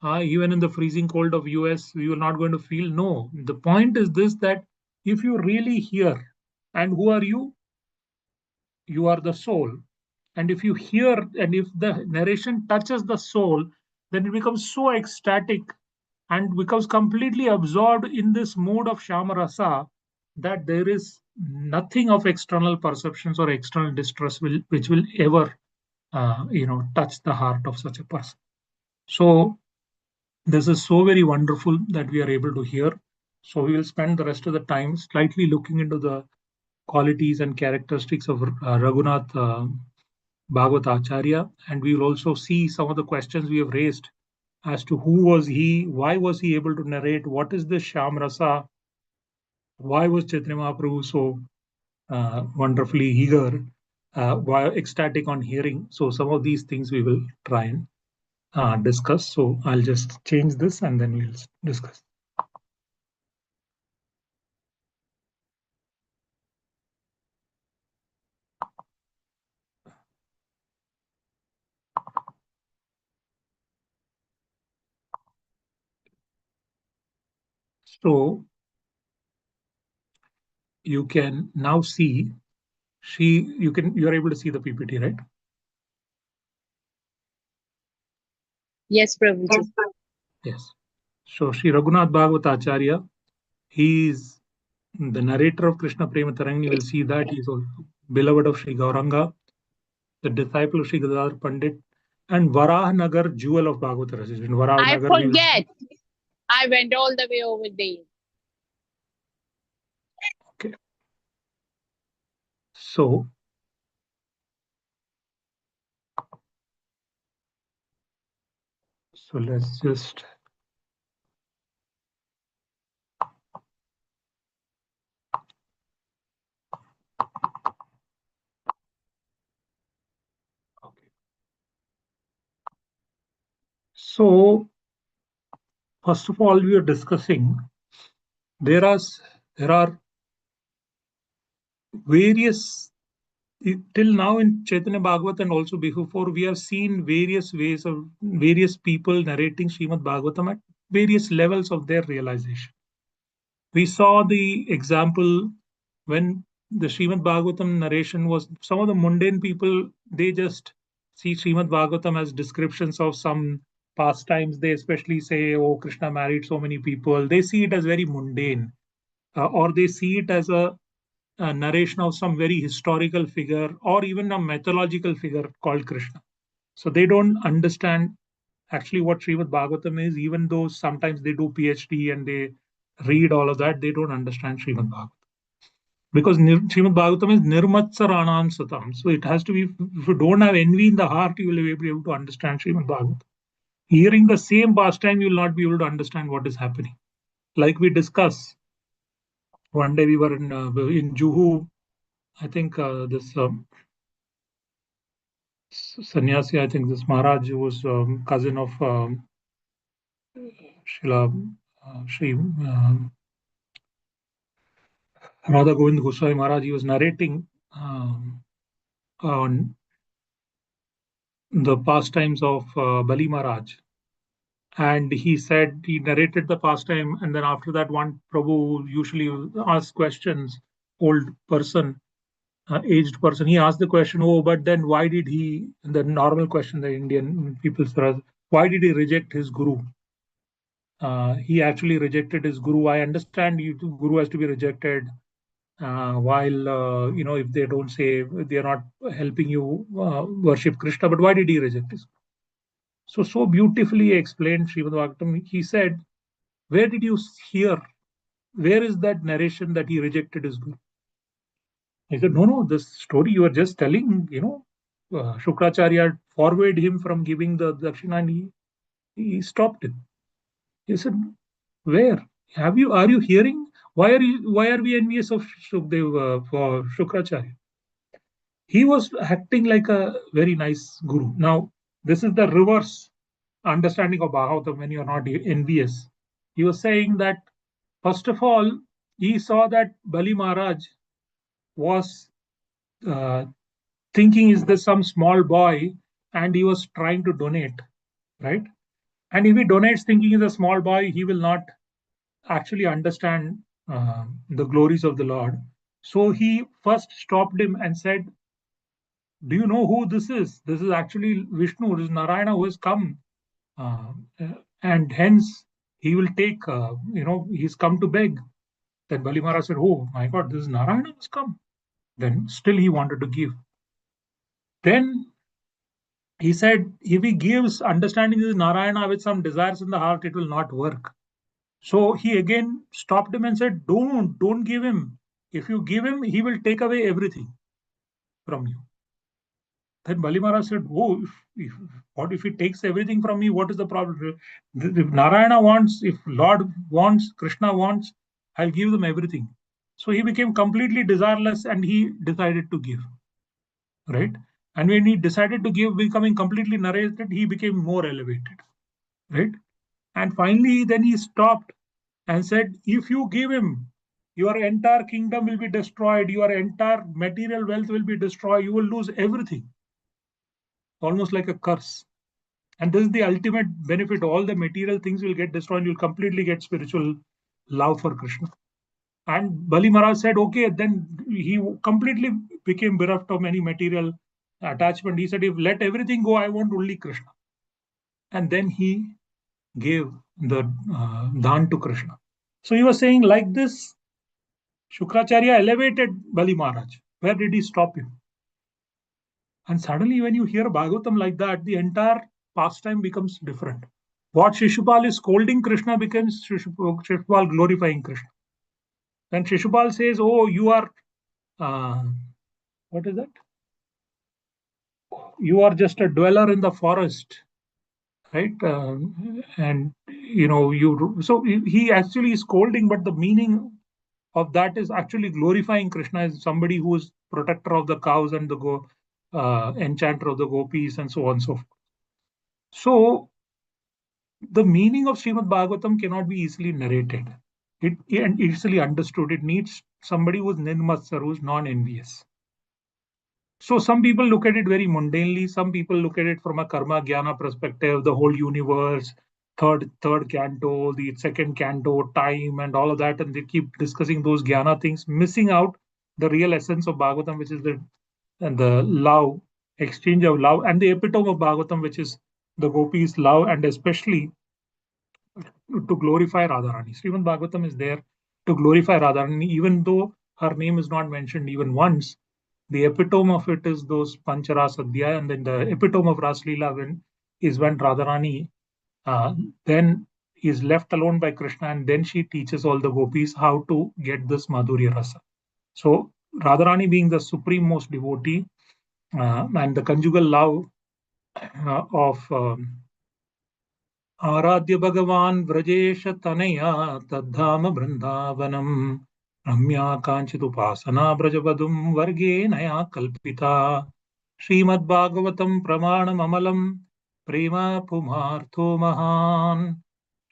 even in the freezing cold of US, we are not going to feel. No, the point is this, that if you really hear, and who are you? You are the soul. And if you hear, and if the narration touches the soul, then it becomes so ecstatic and becomes completely absorbed in this mood of Shamarasa that there is nothing of external perceptions or external distress which will ever touch the heart of such a person. So this is so very wonderful that we are able to hear. So we will spend the rest of the time slightly looking into the qualities and characteristics of Raghunath Bhagavata Acharya, and we will also see some of the questions we have raised as to who was he, why was he able to narrate, what is this Sham Rasa, why was Chaitanya Mahaprabhu so wonderfully eager, why ecstatic on hearing. So some of these things we will try and discuss. So I'll just change this and then we'll discuss. So you can now see you're able to see the PPT, right? Yes, Prabhuji. Yes. So Sri Raghunath Bhagavata Acharya, he is the narrator of Krishna Prema Tarang. You will see that he is also beloved of Sri Gauranga, the disciple of Sri Gadadhar Pandit, and Varah Nagar, jewel of Bhagavata Rasa. In Varah I Nagar, forget. I went all the way over there. Okay. So let's just So first of all, we are discussing there are various, till now in Chaitanya Bhagavat and also before, we have seen various ways of various people narrating Srimad Bhagavatam at various levels of their realization. We saw the example when the Srimad Bhagavatam narration was, some of the mundane people, they just see Srimad Bhagavatam as descriptions of some pastimes. They especially say, oh, Krishna married so many people. They see it as very mundane, or they see it as a narration of some very historical figure or even a mythological figure called Krishna. So they don't understand actually what Srimad Bhagavatam is, even though sometimes they do PhD and they read all of that, they don't understand Srimad Bhagavatam. Because Srimad Bhagavatam is Nirmatsaranam Satam. So it has to be, if you don't have envy in the heart, you will be able to understand Srimad Bhagavatam. Hearing the same pastime, you will not be able to understand what is happening. Like we discussed, one day we were in Juhu, I think this sannyasi, I think this Maharaj was cousin of Srila Sri Radha Govind Goswami Maharaj. He was narrating on the pastimes of Bali Maharaj. And he said, he narrated the pastime, and then after that, one Prabhu usually asks questions, old person, aged person, he asked the question, oh, but then why did he, the normal question the Indian people ask, why did he reject his guru? He actually rejected his guru. I understand guru has to be rejected while, if they don't say, they are not helping you worship Krishna, but why did he reject his guru? So beautifully explained Srimad Bhagavatam. He said, where did you hear? Where is that narration that he rejected his guru? He said, no, this story you are just telling, Shukracharya forwarded him from giving the dakshina and he stopped it. He said, where? Are you hearing? Why are we envious of Shukdev for Shukracharya? He was acting like a very nice guru. Now, this is the reverse understanding of Bhagavatam when you are not envious. He was saying that, first of all, he saw that Bali Maharaj was thinking, is this some small boy? And he was trying to donate, right? And if he donates thinking he's a small boy, he will not actually understand the glories of the Lord. So he first stopped him and said, do you know who this is? This is actually Vishnu, this is Narayana who has come. And hence he will take, he's come to beg. Then Bali Maharaj said, oh my God, this is Narayana who has come. Then still he wanted to give. Then he said, if he gives understanding this Narayana with some desires in the heart, it will not work. So he again stopped him and said, don't give him. If you give him, he will take away everything from you. Then Bali Maharaj said, oh, what if he takes everything from me? What is the problem? If Narayana wants, if Lord wants, Krishna wants, I'll give them everything. So he became completely desireless and he decided to give. Right? And when he decided to give, becoming completely narrated, he became more elevated. Right? And finally, then he stopped and said, if you give him, your entire kingdom will be destroyed, your entire material wealth will be destroyed, you will lose everything. Almost like a curse. And this is the ultimate benefit. All the material things will get destroyed, you'll completely get spiritual love for Krishna. And Bali Maharaj said, okay, then he completely became bereft of any material attachment. He said, if let everything go, I want only Krishna. And then he gave the dhan to Krishna. So he was saying, like this, Shukracharya elevated Bali Maharaj. Where did he stop him? And suddenly when you hear Bhagavatam like that, the entire pastime becomes different. What Shishupal is scolding Krishna becomes Shishupal glorifying Krishna. When Shishupal says, oh, you are, what is that? You are just a dweller in the forest, right? And, so he actually is scolding, but the meaning of that is actually glorifying Krishna as somebody who is protector of the cows and the enchanter of the gopis and so on and so forth. So the meaning of Srimad Bhagavatam cannot be easily narrated. And easily understood. It needs somebody who's nirmatsar, who's non-envious. So some people look at it very mundanely. Some people look at it from a karma jnana perspective, the whole universe, third canto, the second canto, time, and all of that, and they keep discussing those jnana things, missing out the real essence of Bhagavatam, which is the love, exchange of love, and the epitome of Bhagavatam, which is the gopis' love, and especially to glorify Radharani. Srimad Bhagavatam is there to glorify Radharani, even though her name is not mentioned even once. The epitome of it is those Pancharas Adhyaya, and then the epitome of Raslila is when Radharani then is left alone by Krishna, and then she teaches all the gopis how to get this Madhurya Rasa. So Radharani being the supreme most devotee and the conjugal love of Aradhya Bhagavan Vrajesha Tanaya Tadhama Vrindavanam Ramya Kanchitupasana Brajavadum Varge Naya Kalpita Srimad Bhagavatam Pramanam Amalam Prema Pumartho Mahan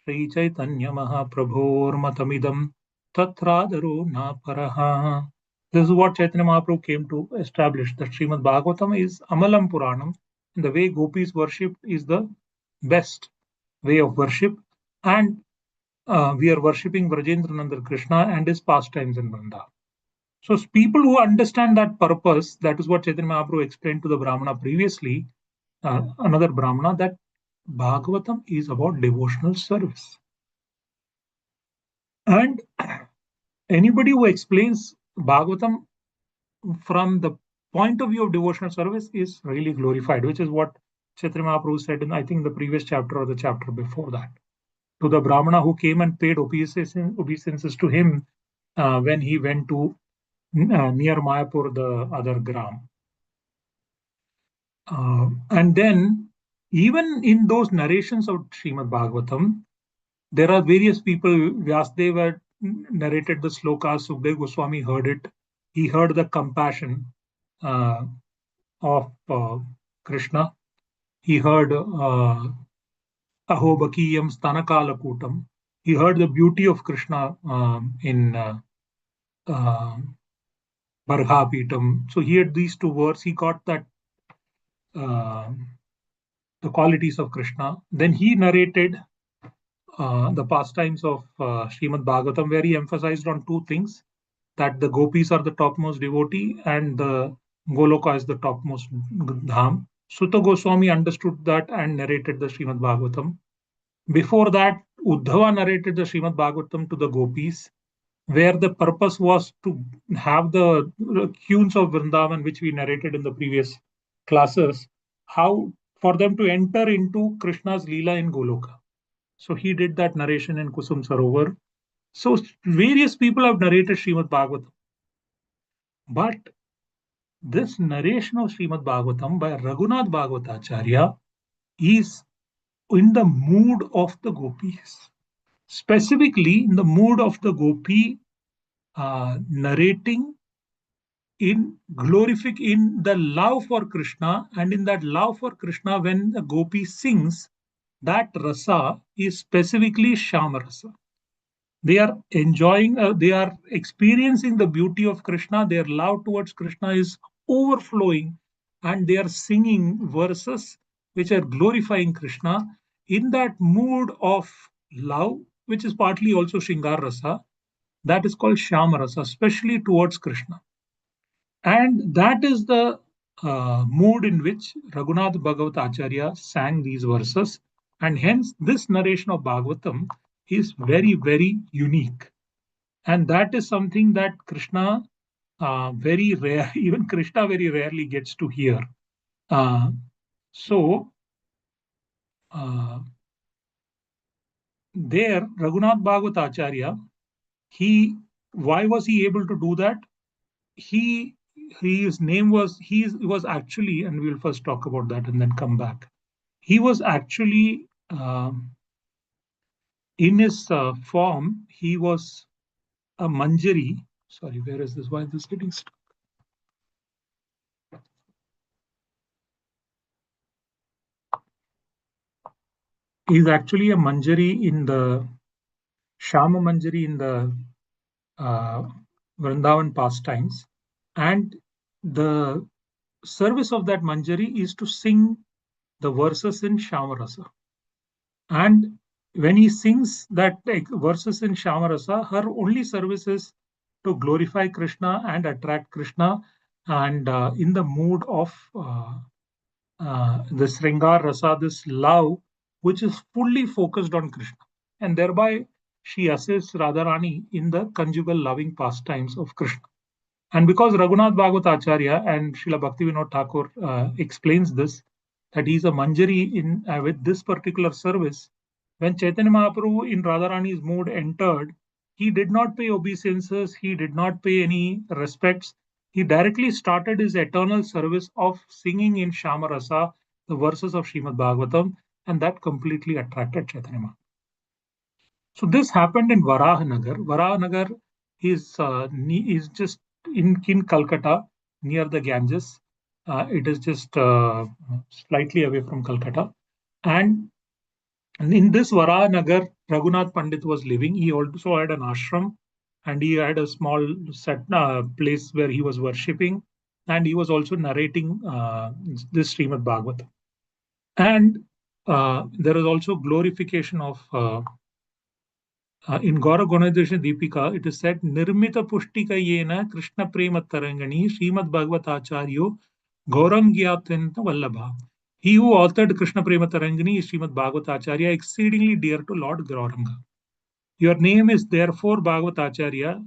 Sri Caitanya Mahaprabhor Matamidam Tatradaro Naparaha. This is what Chaitanya Mahaprabhu came to establish, that Srimad Bhagavatam is Amalam Puranam, and the way gopis worshipped is the best way of worship, and we are worshipping Vrajendranandar Krishna and his pastimes in Vrindavan. So people who understand that purpose, that is what Chaitanya Mahaprabhu explained to the Brahmana previously, another Brahmana, that Bhagavatam is about devotional service. And anybody who explains Bhagavatam from the point of view of devotional service is really glorified, which is what Chaitanya Mahaprabhu said in, I think, the previous chapter or the chapter before that, to the Brahmana who came and paid obeisances to him when he went to near Mayapur, the other gram. And then, even in those narrations of Srimad Bhagavatam, there are various people. Vyasdeva narrated the slokas, Sukdev Goswami heard it. He heard the compassion of Krishna. He heard Ahobakiyam Stanakalakutam. He heard the beauty of Krishna in Barghapitam. So he had these two words. He got that the qualities of Krishna. Then he narrated the pastimes of Srimad Bhagavatam, where he emphasized on two things, that the gopis are the topmost devotee and the Goloka is the topmost dham. Sutta Goswami understood that and narrated the Srimad Bhagavatam. Before that, Uddhava narrated the Srimad Bhagavatam to the gopis, where the purpose was to have the tunes of Vrindavan, which we narrated in the previous classes, how for them to enter into Krishna's Leela in Goloka. So he did that narration in Kusum Sarovar. So various people have narrated Srimad Bhagavatam. But this narration of Srimad Bhagavatam by Raghunath Bhagavatacharya is in the mood of the gopis. Specifically in the mood of the gopi narrating in the love for Krishna, and in that love for Krishna, when the gopi sings, that rasa is specifically Shama rasa. They are enjoying, they are experiencing the beauty of Krishna. Their love towards Krishna is overflowing, and they are singing verses which are glorifying Krishna in that mood of love, which is partly also Shringar rasa. That is called Shama rasa, especially towards Krishna. And that is the mood in which Raghunath Bhagavatacharya sang these verses. And hence, this narration of Bhagavatam is very, very unique. And that is something that Krishna very rare, even Krishna very rarely gets to hear. There, Raghunath Bhagavatacharya, why was he able to do that? His name was, he was actually, and we'll first talk about that and then come back. He was actually, in his form, he was a Manjari. Sorry, where is this? Why is this getting stuck? He's actually a Manjari in the Shama Manjari in the Vrindavan pastimes. And the service of that Manjari is to sing the verses in Shama rasa. And when he sings that verses in Shama rasa, her only service is to glorify Krishna and attract Krishna, and in the mood of the Sringar rasa, this love, which is fully focused on Krishna. And thereby she assists Radharani in the conjugal loving pastimes of Krishna. And because Raghunath Bhagavatacharya and Srila Bhaktivinoda Thakur explains this, that he is a Manjari in with this particular service, when Chaitanya Mahaprabhu in Radharani's mood entered, he did not pay obeisances, he did not pay any respects. He directly started his eternal service of singing in Shamarasa the verses of Srimad Bhagavatam, and that completely attracted Chaitanya Mahaprabhu. So this happened in Varahanagar. Varahanagar is just in Calcutta, near the Ganges. It is just slightly away from Calcutta. And in this Varahanagar, Raghunath Pandit was living. He also had an ashram, and he had a small place where he was worshipping, and he was also narrating this Srimad Bhagavatam. And there is also glorification of in Gaura Gunadesha Deepika, it is said, Nirmita Pushtika Yena Krishna Prema Tarangani Srimad Bhagavatacharyo Gauram Gyatanta Vallabha. He who authored Krishna Prema Tarangani is Srimad Bhagavatacharya, exceedingly dear to Lord Gauranga. Your name is therefore Bhagavatacharya.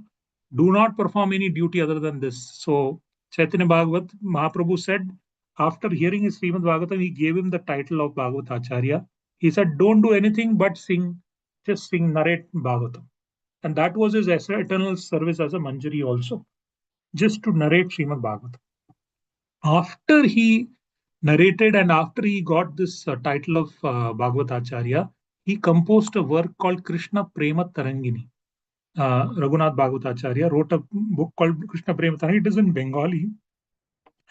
Do not perform any duty other than this. So Chaitanya Bhagavat, Mahaprabhu said, after hearing his Srimad Bhagavatam, he gave him the title of Bhagavatacharya. He said, don't do anything but sing, just sing, narrate Bhagavatam. And that was his eternal service as a Manjari also, just to narrate Srimad Bhagavatam. After he narrated and after he got this title of Bhagavatacharya, he composed a work called Krishna Prema Tarangini. Raghunath Bhagavatacharya wrote a book called Krishna Prema Tarangini. It is in Bengali,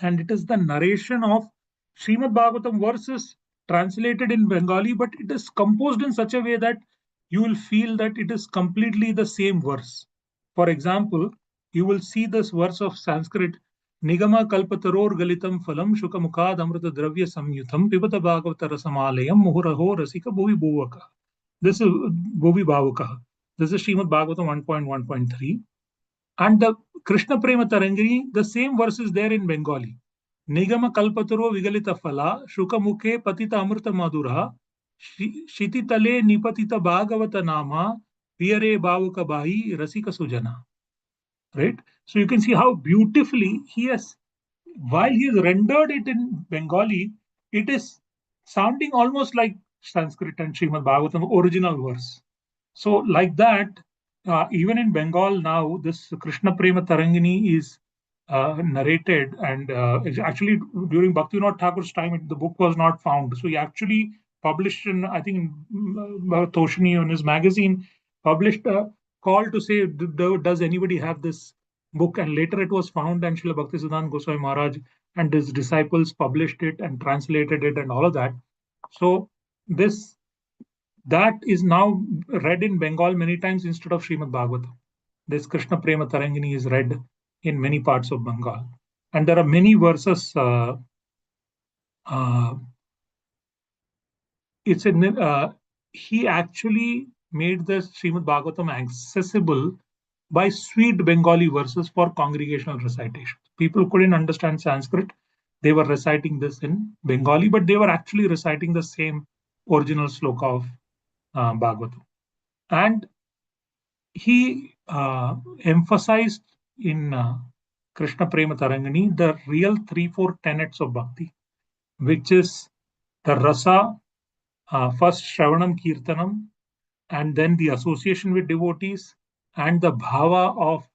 and it is the narration of Srimad Bhagavatam verses translated in Bengali, but it is composed in such a way that you will feel that it is completely the same verse. For example, you will see this verse of Sanskrit, Nigama kalpataror galitam phalam shukamukad amrita dravya samyutam pibata bhagavata rasamalayam muhuraho rasika bhuvi bhuvaka. This is bhuvi bhavaka. This is Srimad Bhagavatam 1.1.3. And the Krishna Prema Tarangini, the same verse is there in Bengali. Nigama kalpataro vigalita phala, shuka mukhe patita amrita madura, shititale nipatita bhagavata nama, piyare bhavuka bahi rasika sujana. Right? So you can see how beautifully he has, while he has rendered it in Bengali, it is sounding almost like Sanskrit and Srimad Bhagavatam original verse. So like that, even in Bengal now, this Krishna Prema Tarangini is narrated, and actually during Bhaktivinoda Thakur's time, the book was not found. So he actually published, in, I think, Toshini on his magazine, published a call to say, does anybody have this book? And later it was found, and Srila Bhaktisiddhanta Goswami Maharaj and his disciples published it and translated it and all of that. So that is now read in Bengal many times instead of Srimad Bhagavatam. This Krishna Prema Tarangini is read in many parts of Bengal. And there are many verses. He actually made the Srimad Bhagavatam accessible by sweet Bengali verses for congregational recitation. People couldn't understand Sanskrit. They were reciting this in Bengali, but they were actually reciting the same original sloka of Bhagavatam. And he emphasized in Krishna Prema Tarangani the real 3-4 tenets of bhakti, which is the rasa, first Shravanam Kirtanam, and then the association with devotees, and the bhava of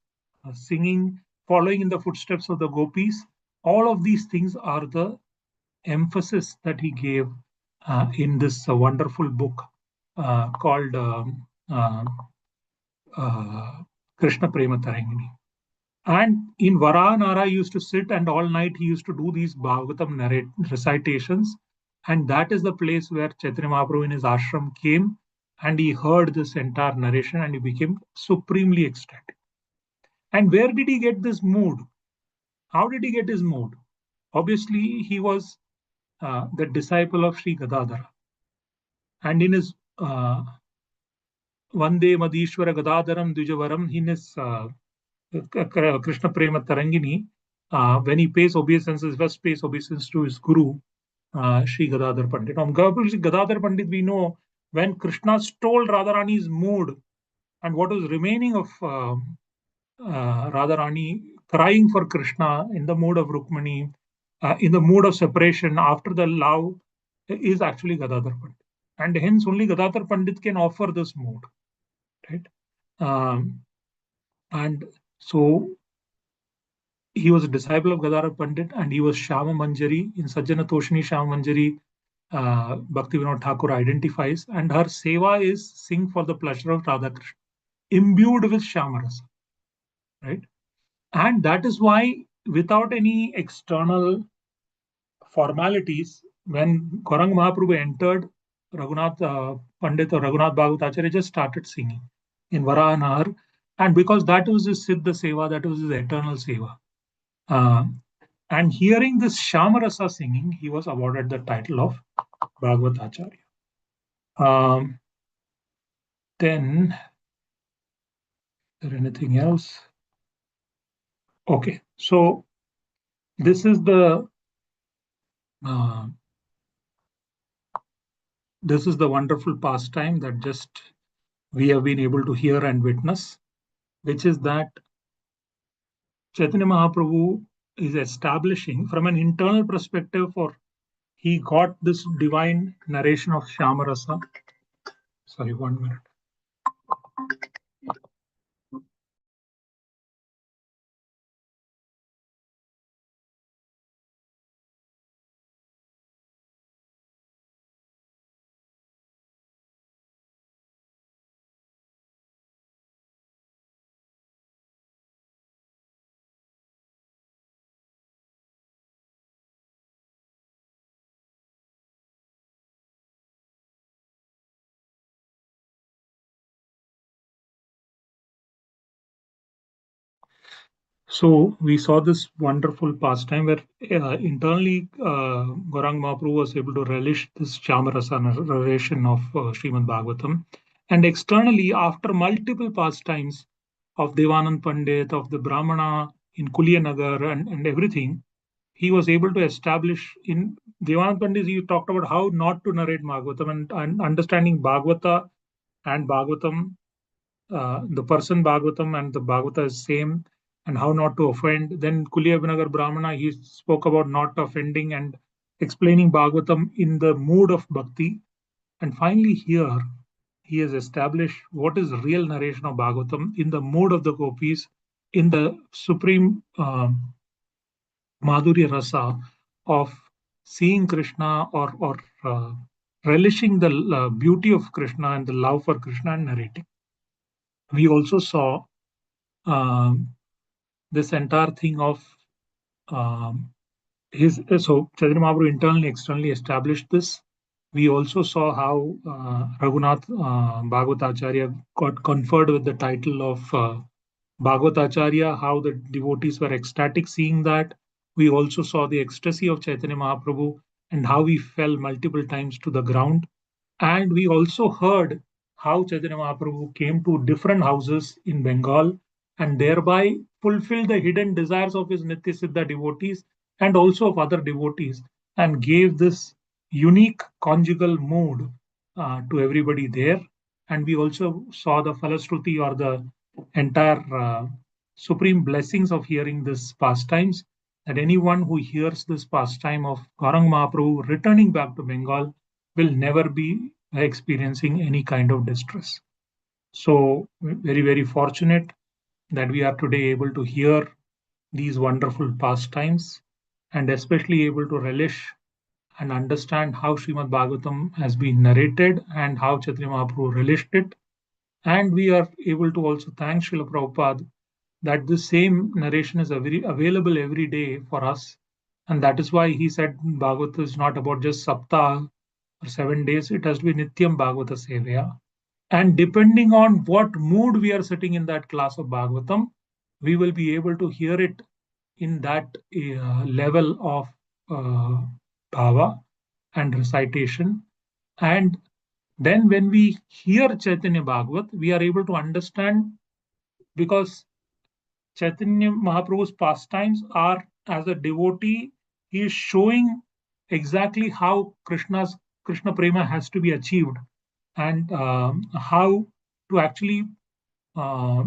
singing, following in the footsteps of the gopis. All of these things are the emphasis that he gave in this wonderful book called Krishna Prema Tarangini. And in Varanara, he used to sit, and all night he used to do these Bhagavatam recitations. And that is the place where Chaitanya Mahaprabhu in his ashram came, and he heard this entire narration, and he became supremely ecstatic. And where did he get this mood? How did he get his mood? Obviously, he was the disciple of Sri Gadadhara. And in his Vande Madhishwara Gadadharam Dvijavaram, in his Krishna Prema Tarangini, when he pays obeisances, first pays obeisance to his guru, Sri Gadadhar Pandit. From Gadadhar Pandit, we know when Krishna stole Radharani's mood, and what was remaining of Radharani crying for Krishna in the mood of Rukmani, in the mood of separation after the love, is actually Gadadhar Pandit. and hence only Gadadhar Pandit can offer this mode, right? And so he was a disciple of Gadadhar Pandit, and he was Shama Manjari. In Sajjana Toshini Shama Manjari, Bhakti Vinod Thakur identifies, and her seva is sing for the pleasure of Radha Krishna, imbued with Shamarasa, right? And that is why, without any external formalities, when Gauranga Mahaprabhu entered, Raghunath Pandit or Raghunath Bhagavatacharya just started singing in Varahanahar, and because that was his Siddha Seva, that was his eternal Seva. And hearing this Shamarasa singing, he was awarded the title of Bhagavatacharya. Then, is there anything else? Okay, so this is the wonderful pastime that just we have been able to hear and witness, which is that Chaitanya Mahaprabhu is establishing from an internal perspective, for he got this divine narration of Shamarasa. Sorry, 1 minute. So we saw this wonderful pastime where internally Gauranga Mahaprabhu was able to relish this Chamarasa narration of Srimad Bhagavatam, and externally, after multiple pastimes of Devanand Pandit, of the Brahmana in Kuliyanagar and everything, he was able to establish in Devanand Pandit, he talked about how not to narrate Bhagavatam, and understanding Bhagavata and Bhagavatam, the person Bhagavatam and the Bhagavata is same, and how not to offend. Then Kuliyanagar Brahmana, he spoke about not offending and explaining Bhagavatam in the mood of bhakti. And finally here, he has established what is real narration of Bhagavatam in the mood of the gopis, in the supreme Madhurya Rasa of seeing Krishna, or relishing the beauty of Krishna and the love for Krishna and narrating. We also saw this entire thing of so Chaitanya Mahaprabhu internally, externally established this. We also saw how Raghunath Bhagavatacharya got conferred with the title of Bhagavatacharya, how the devotees were ecstatic seeing that. We also saw the ecstasy of Chaitanya Mahaprabhu and how he fell multiple times to the ground. And we also heard how Chaitanya Mahaprabhu came to different houses in Bengal and thereby fulfilled the hidden desires of his Nitya Siddha devotees and also of other devotees, and gave this unique conjugal mood to everybody there. And we also saw the Falashruti, or the entire supreme blessings of hearing this pastimes, that anyone who hears this pastime of Gauranga Mahaprabhu returning back to Bengal will never be experiencing any kind of distress. So very, very fortunate that we are today able to hear these wonderful pastimes, and especially able to relish and understand how Srimad Bhagavatam has been narrated and how Chaitanya Mahaprabhu relished it. And we are able to also thank Srila Prabhupada that the same narration is available every day for us. And that is why he said Bhagavata is not about just Saptah or 7 days, it has to be Nityam Bhagavata Sevaya. And depending on what mood we are sitting in that class of Bhagavatam, we will be able to hear it in that level of bhava and recitation. And then when we hear Chaitanya Bhagavat, we are able to understand, because Chaitanya Mahaprabhu's pastimes are, as a devotee, he is showing exactly how Krishna Prema has to be achieved, and how to actually,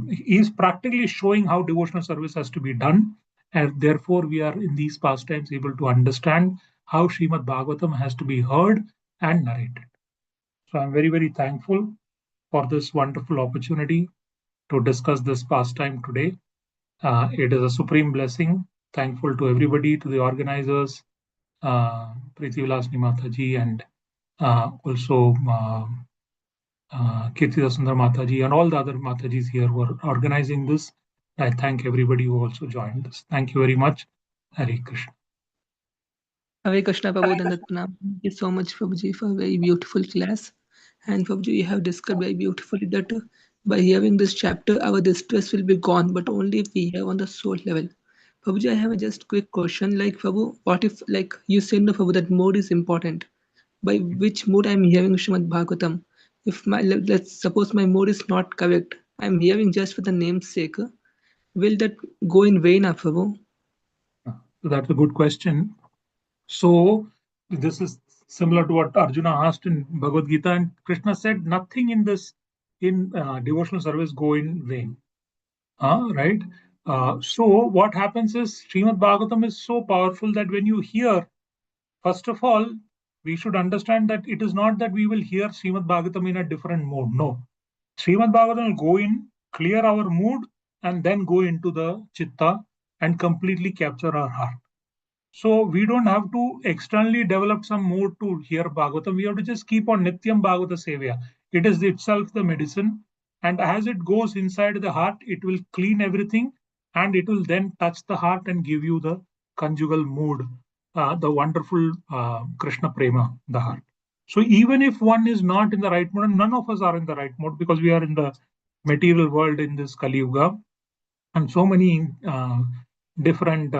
he is practically showing how devotional service has to be done. And therefore, we are in these pastimes able to understand how Srimad Bhagavatam has to be heard and narrated. So I'm very, very thankful for this wonderful opportunity to discuss this pastime today. It is a supreme blessing. Thankful to everybody, to the organizers, Preeti Vilasni Mataji, and also Kirtida Sundar Mataji, and all the other Matajis here who are organizing this. I thank everybody who also joined us. Thank you very much. Hare Krishna. Hare Krishna, Prabhu Dandat Pranam. Thank you so much, Prabhuji, for a very beautiful class. And Prabhuji, you have described very beautifully that by hearing this chapter, our distress will be gone, but only if we have on the soul level. Prabhuji, I have a just quick question. Like, Prabhu, what if, like, you said, no, Prabhu, that mode is important. By which mode I'm hearing Srimad Bhagavatam? If my, let's suppose my mode is not correct, I'm hearing just for the name's sake, will that go in vain, Prabhu? So that's a good question. So this is similar to what Arjuna asked in Bhagavad Gita, and Krishna said, nothing in this devotional service go in vain. Right? So what happens is Srimad Bhagavatam is so powerful that when you hear, first of all, we should understand that it is not that we will hear Srimad Bhagavatam in a different mode. No. Srimad Bhagavatam will go in, clear our mood, and then go into the chitta and completely capture our heart. So we don't have to externally develop some mood to hear Bhagavatam. We have to just keep on Nityam Bhagavata Sevya. It is itself the medicine. And as it goes inside the heart, it will clean everything and it will then touch the heart and give you the conjugal mood, the wonderful Krishna Prema, the heart. So even if one is not in the right mood, and none of us are in the right mood because we are in the material world in this Kali Yuga, and so many different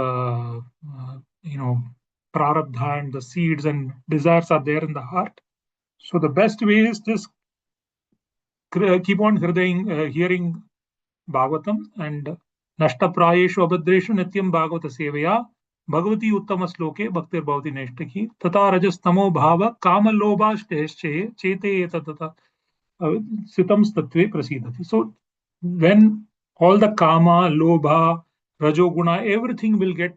prarabdha and the seeds and desires are there in the heart. So the best way is just keep on hearing Bhagavatam and Nashta Prayeshu Abhadreshu Nityam Bhagavata Sevaya Bhagavati Uttama Sloke Bhaktir Bhavati Neshtaki Tata Rajastamo Bhava Kama Lobha Chete Tata Sitam Statve Prasidati. So when all the Kama, Lobha, Rajoguna, everything will get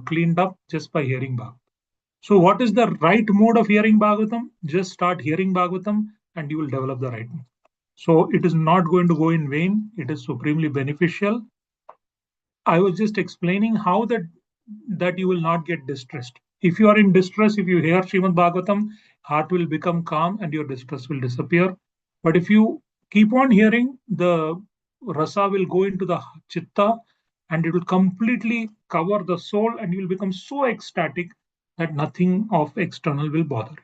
cleaned up just by hearing Bhagavatam. So what is the right mode of hearing Bhagavatam? Just start hearing Bhagavatam and you will develop the right mode. So it is not going to go in vain. It is supremely beneficial. I was just explaining how that you will not get distressed. If you are in distress, if you hear Srimad Bhagavatam, heart will become calm and your distress will disappear. But if you keep on hearing, the rasa will go into the chitta and it will completely cover the soul and you will become so ecstatic that nothing of external will bother you.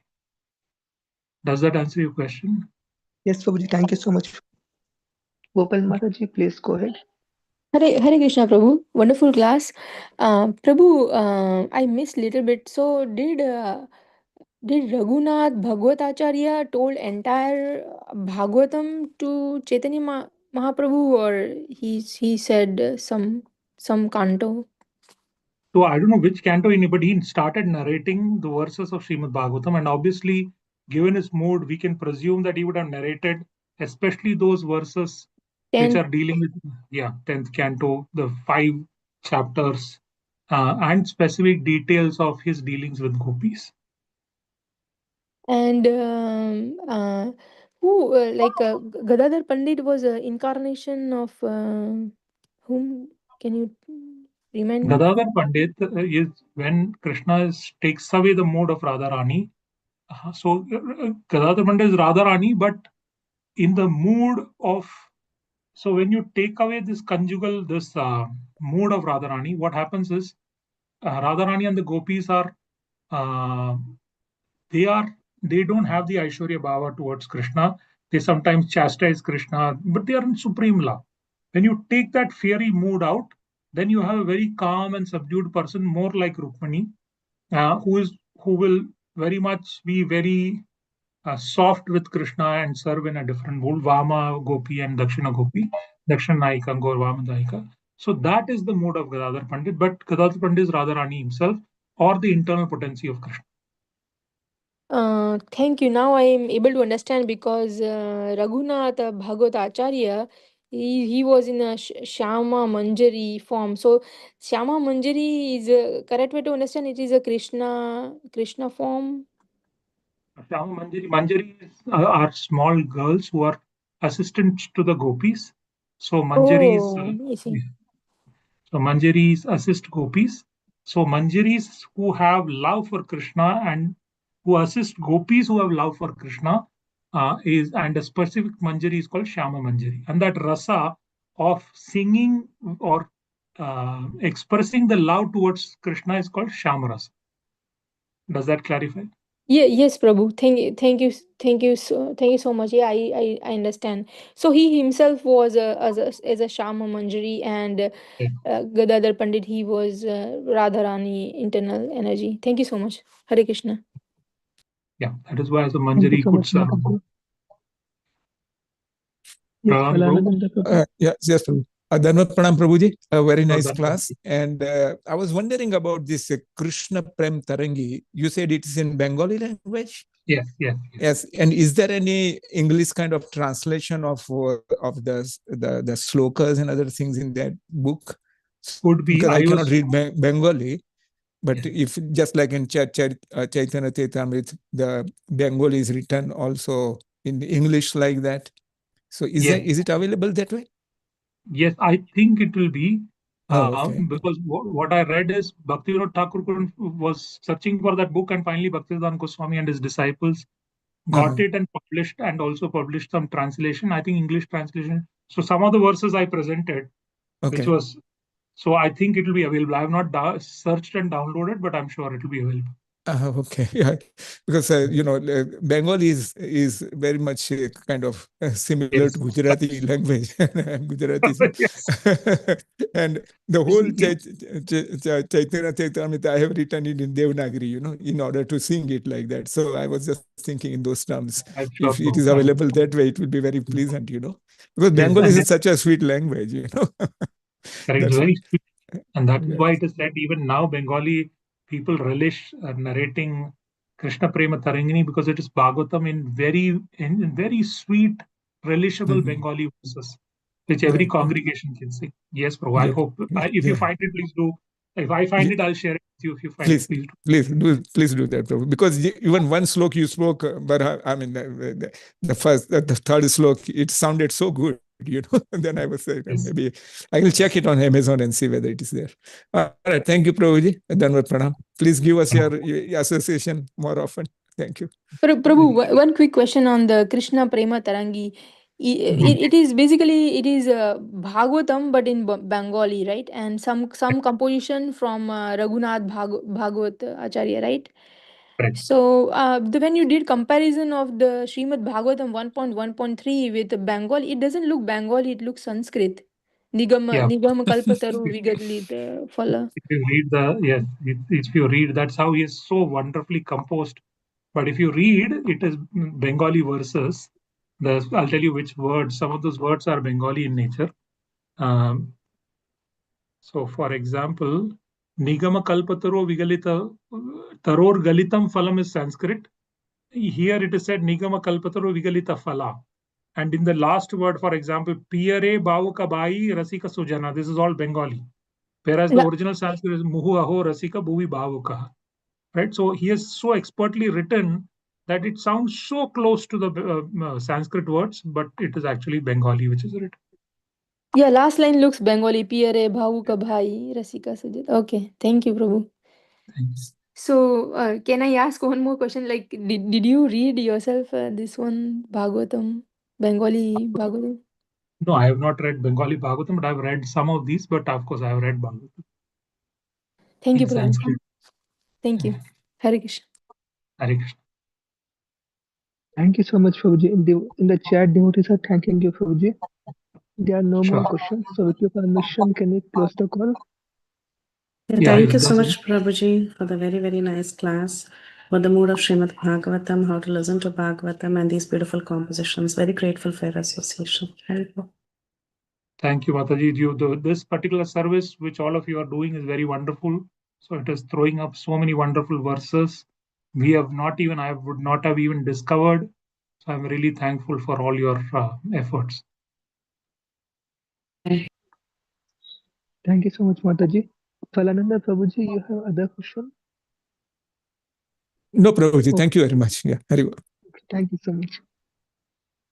Does that answer your question? Yes, Prabhuji, thank you so much. Gopal Mataji, please go ahead. Hare Krishna, Prabhu. Wonderful class. Prabhu, I missed little bit. So did Raghunath Bhagavatacharya told entire Bhagavatam to Chaitanya Mahaprabhu, or he said some canto? So I don't know which canto but he started narrating the verses of Srimad Bhagavatam, and obviously, given his mood, we can presume that he would have narrated, especially those verses which are dealing with 10th canto, the 5 chapters, and specific details of his dealings with gopis. And who Gadadhar Pandit was an incarnation of whom? Can you remind me? Gadadhar Pandit is when Krishna takes away the mood of Radharani. So Gadadhar Pandit is Radharani, but in the mood of, so when you take away this conjugal, this mood of Radharani, what happens is Radharani and the gopis are, they don't have the Aishwarya Bhava towards Krishna. They sometimes chastise Krishna, but they are in supreme love. When you take that fiery mood out, then you have a very calm and subdued person, more like Rukmani, who will very much be very soft with Krishna and serve in a different mood. Vama Gopi and Dakshina Gopi, Dakshina Naika and Gaur Vama Daika. So that is the mood of Gadadhar Pandit, but Gadadhar Pandit is Radharani himself or the internal potency of Krishna. Thank you. Now I am able to understand, because Raghunath Bhagavatacharya, he was in a Shyama Manjari form. So Shyama Manjari is a correct way to understand, it is a Krishna form. Shama Manjari. Manjaris are small girls who are assistants to the gopis. So Manjaris, Oh, I see. so Manjaris assist gopis. So Manjaris who have love for Krishna and who assist gopis who have love for Krishna is, and a specific Manjari is called Shama Manjari. And that rasa of singing or expressing the love towards Krishna is called Shama rasa. Does that clarify? Yeah, yes, Prabhu. Thank you so much. Yeah, I understand. So he himself was as a Shama Manjari, and Yeah. Gadadhar Pandit, he was Radharani, internal energy. Thank you so much. Hare Krishna. Yeah, that is why the Thank you Manjari so could much, serve. Mataji. Yes, Pradhan, bro. Falananda Prabhu. Yes, Prabhu. Dhanvat Pranam Prabhuji, a very nice Pradhan. class. And I was wondering about this Krishna Prem Tarangi. You said it is in Bengali language? Yes, yes, yes. Yes. And is there any English kind of translation of the slokas and other things in that book? Could be. Because I cannot was read Bengali, but Yes. if just like in Chaitanya Charitamrita, the Bengali is written also in English like that. So is Yes. is it available that way? Yes, I think it will be. Okay. Because what I read is Bhaktivinoda Thakur was searching for that book, and finally Bhaktivedanta Goswami and his disciples got it and published, and also published some translation. I think English translation. So some of the verses I presented, which Okay. was, so I think it will be available. I have not searched and downloaded, but I'm sure it will be available. Okay, yeah, because Bengali is very much kind of similar Yes. to Gujarati language. I'm Gujarati, so Yes. and the whole Chaitanya Charitamrita I have written it in Devanagari, in order to sing it like that. So I was just thinking in those terms. I'm sure. If it is available that way, it will be very pleasant, because Yes, Bengali and is such a sweet language, correct, That's very sweet. And that is yes. why it is said even now Bengali people relish narrating Krishna Prema Tarangini, because it is Bhagavatam in very sweet, relishable Bengali verses, which every Right. congregation can sing. Yes, Prabhu. I Good. hope Good. if you Yeah. find it, please do. If I find it, I'll share it with you. If you find Please, it, please do. please do that, Prabhu. Because even one slok you spoke, but I mean, the third slok, it sounded so good, And then I was saying, Yes. maybe I will check it on Amazon and see whether it is there. All right, thank you, Prabhuji. Dhanvat Pranam. Please give us your association more often. Thank you. Prabhu, one quick question on the Krishna Prema Tarangi. It is basically Bhagavatam, but in Bengali, right? And some composition from Raghunath Bhagavat Acharya, right? Correct. So when you did comparison of the Srimad Bhagavatam 1.1.3 with Bengali, it doesn't look Bengali, it looks Sanskrit. Yeah. Nigam Kalpataru Vigadlit Phala. If you read if you read, that's how he is so wonderfully composed. But if you read, it is Bengali verses. I'll tell you which words. Some of those words are Bengali in nature. So, for example, Nigama Kalpataro Vigalita Taror Galitam Phalam is Sanskrit. Here it is said Nigama Kalpataro Vigalita Phala. And in the last word, for example, Piyare Bavuka Bai Rasika Sujana. This is all Bengali. Whereas the original Sanskrit is Muhu Aho Rasika Bhuvi Bavuka. Right? So he has so expertly written that it sounds so close to the Sanskrit words, but it is actually Bengali which is written. Yeah, last line looks Bengali. Piyare Bhavuka Bhai Rasika Sujit. Okay, thank you, Prabhu. Thanks. So, can I ask one more question? Like, did you read yourself this one Bhagavatam, Bengali Bhagavatam? No, I have not read Bengali Bhagavatam, but I've read some of these. But of course, I have read Bhagavatam Thank you, in Prabhu. Sanskrit. Thank you. Hare Krishna. Hare Krishna. Thank you so much, Prabhuji. In the chat, devotees are thanking you, Prabhuji. There are no more questions. So with your permission, can we close the call? Yeah, Thank you if so that's it. much, Prabhuji, for the very, very nice class, for the mood of Srimad Bhagavatam, how to listen to Bhagavatam, and these beautiful compositions. Very grateful for your association. Thank you. Thank you, Mataji. This particular service, which all of you are doing, is very wonderful. So it is throwing up so many wonderful verses. I would not have even discovered. So I'm really thankful for all your efforts. Thank you so much, Mataji. Falananda Prabhuji, you have other question? No, Prabhuji, Okay. thank you very much. Yeah, very well. Thank you so much.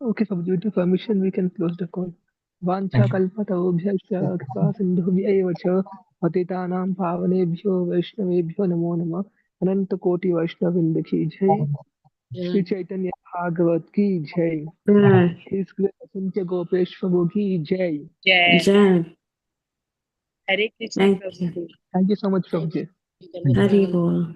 Okay, Prabhuji, with your permission, we can close the call. Vancha Thank you. kalpataobhyascha kripa sindhubhyaiva cha patitanam pavanebhyo vaishnavebhyo namo namah. Ananta koti vaishnavrinda ki jai. Shri Chaitanya Bhagavat ki jai. Jai. His Grace Acintya Gopesh Prabhu ki jai. Jai. Jai. Hare Krishna Thank Prabhu you. ji. Thank you so much, Prabhuji. Hari Bol.